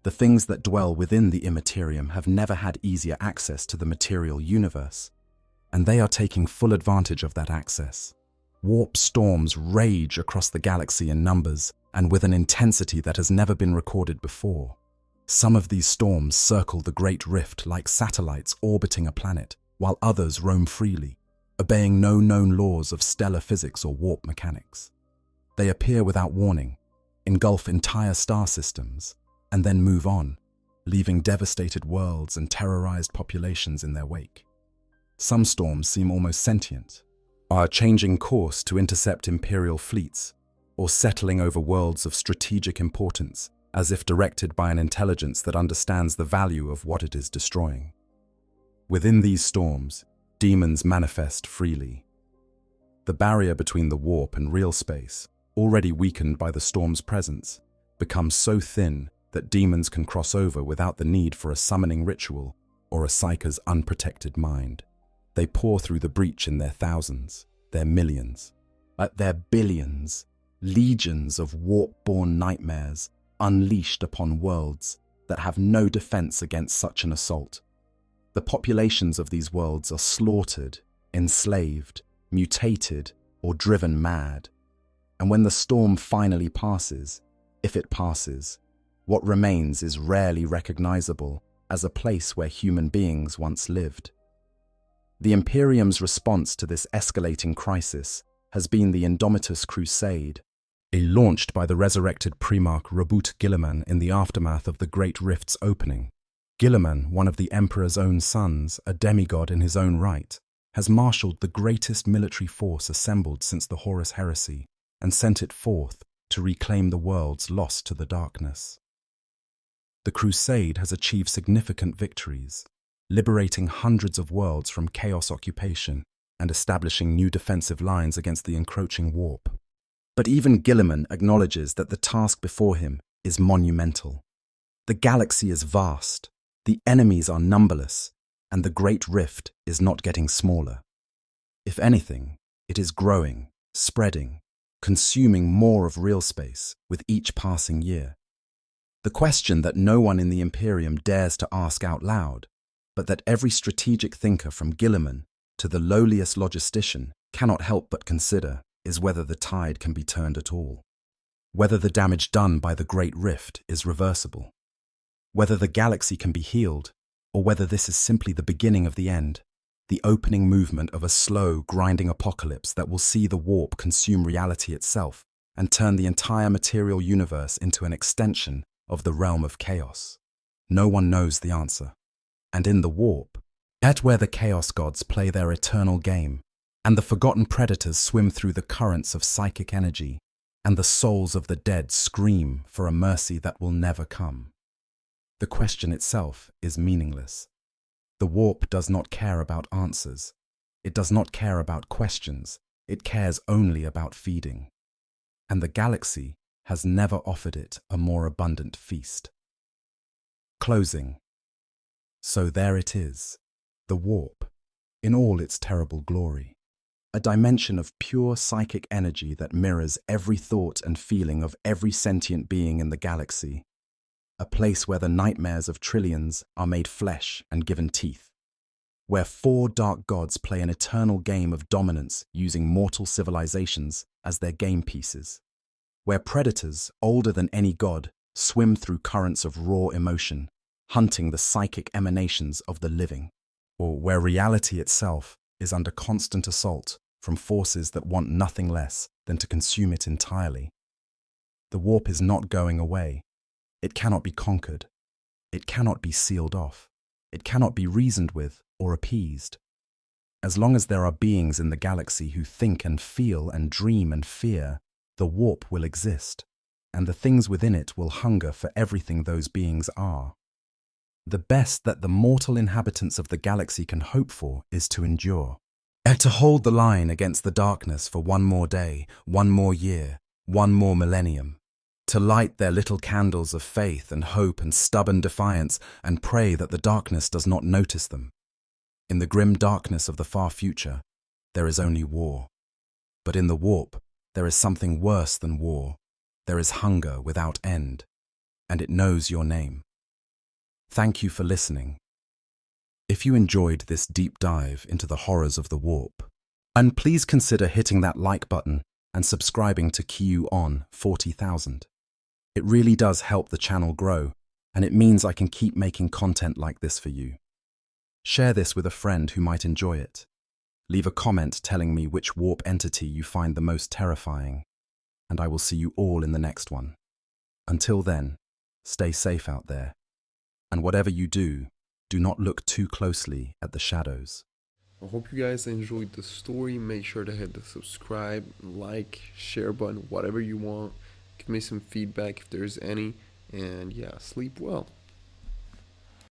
The things that dwell within the Imperium have never had easier access to the material universe, and they are taking full advantage of that access. Warp storms rage across the galaxy in numbers and with an intensity that has never been recorded before. Some of these storms circle the Great Rift like satellites orbiting a planet, while others roam freely, obeying no known laws of stellar physics or warp mechanics. They appear without warning, engulf entire star systems, and then move on, leaving devastated worlds and terrorized populations in their wake. Some storms seem almost sentient, are changing course to intercept Imperial fleets, or settling over worlds of strategic importance, as if directed by an intelligence that understands the value of what it is destroying. Within these storms, demons manifest freely. The barrier between the warp and real space, already weakened by the storm's presence, becomes so thin that demons can cross over without the need for a summoning ritual or a psyker's unprotected mind. They pour through the breach in their thousands, their millions, their billions, legions of warp-born nightmares unleashed upon worlds that have no defense against such an assault. The populations of these worlds are slaughtered, enslaved, mutated, or driven mad. And when the storm finally passes, if it passes, what remains is rarely recognizable as a place where human beings once lived. The Imperium's response to this escalating crisis has been the Indomitus Crusade, launched by the resurrected Primarch Rabut Guilliman in the aftermath of the Great Rift's opening. Guilliman, one of the Emperor's own sons, a demigod in his own right, has marshaled the greatest military force assembled since the Horus Heresy and sent it forth to reclaim the worlds lost to the darkness. The Crusade has achieved significant victories, liberating hundreds of worlds from chaos occupation and establishing new defensive lines against the encroaching warp. But even Guilliman acknowledges that the task before him is monumental. The galaxy is vast, the enemies are numberless, and the Great Rift is not getting smaller. If anything, it is growing, spreading, consuming more of real space with each passing year. The question that no one in the Imperium dares to ask out loud, but that every strategic thinker from Guilliman to the lowliest logistician cannot help but consider, is whether the tide can be turned at all. Whether the damage done by the Great Rift is reversible. Whether the galaxy can be healed, or whether this is simply the beginning of the end, the opening movement of a slow, grinding apocalypse that will see the warp consume reality itself and turn the entire material universe into an extension of the realm of chaos. No one knows the answer. And in the warp, at where the chaos gods play their eternal game, and the forgotten predators swim through the currents of psychic energy, and the souls of the dead scream for a mercy that will never come. The question itself is meaningless. The warp does not care about answers. It does not care about questions. It cares only about feeding. And the galaxy has never offered it a more abundant feast. Closing. So there it is, the warp, in all its terrible glory. A dimension of pure psychic energy that mirrors every thought and feeling of every sentient being in the galaxy. A place where the nightmares of trillions are made flesh and given teeth. Where 4 dark gods play an eternal game of dominance using mortal civilizations as their game pieces. Where predators, older than any god, swim through currents of raw emotion, hunting the psychic emanations of the living. Or where reality itself is under constant assault from forces that want nothing less than to consume it entirely. The warp is not going away. It cannot be conquered. It cannot be sealed off. It cannot be reasoned with or appeased. As long as there are beings in the galaxy who think and feel and dream and fear, the warp will exist, and the things within it will hunger for everything those beings are. The best that the mortal inhabitants of the galaxy can hope for is to endure, and to hold the line against the darkness for one more day, one more year, one more millennium. To light their little candles of faith and hope and stubborn defiance and pray that the darkness does not notice them. In the grim darkness of the far future, there is only war. But in the warp, there is something worse than war. There is hunger without end, and it knows your name. Thank you for listening. If you enjoyed this deep dive into the horrors of the warp, and please consider hitting that like button and subscribing to Q on 40,000. It really does help the channel grow, and it means I can keep making content like this for you. Share this with a friend who might enjoy it. Leave a comment telling me which warp entity you find the most terrifying, and I will see you all in the next one. Until then, stay safe out there, and whatever you do, do not look too closely at the shadows. I hope you guys enjoyed the story. Make sure to hit the subscribe, like, share button, whatever you want. Give me some feedback if there's any. And yeah, sleep well.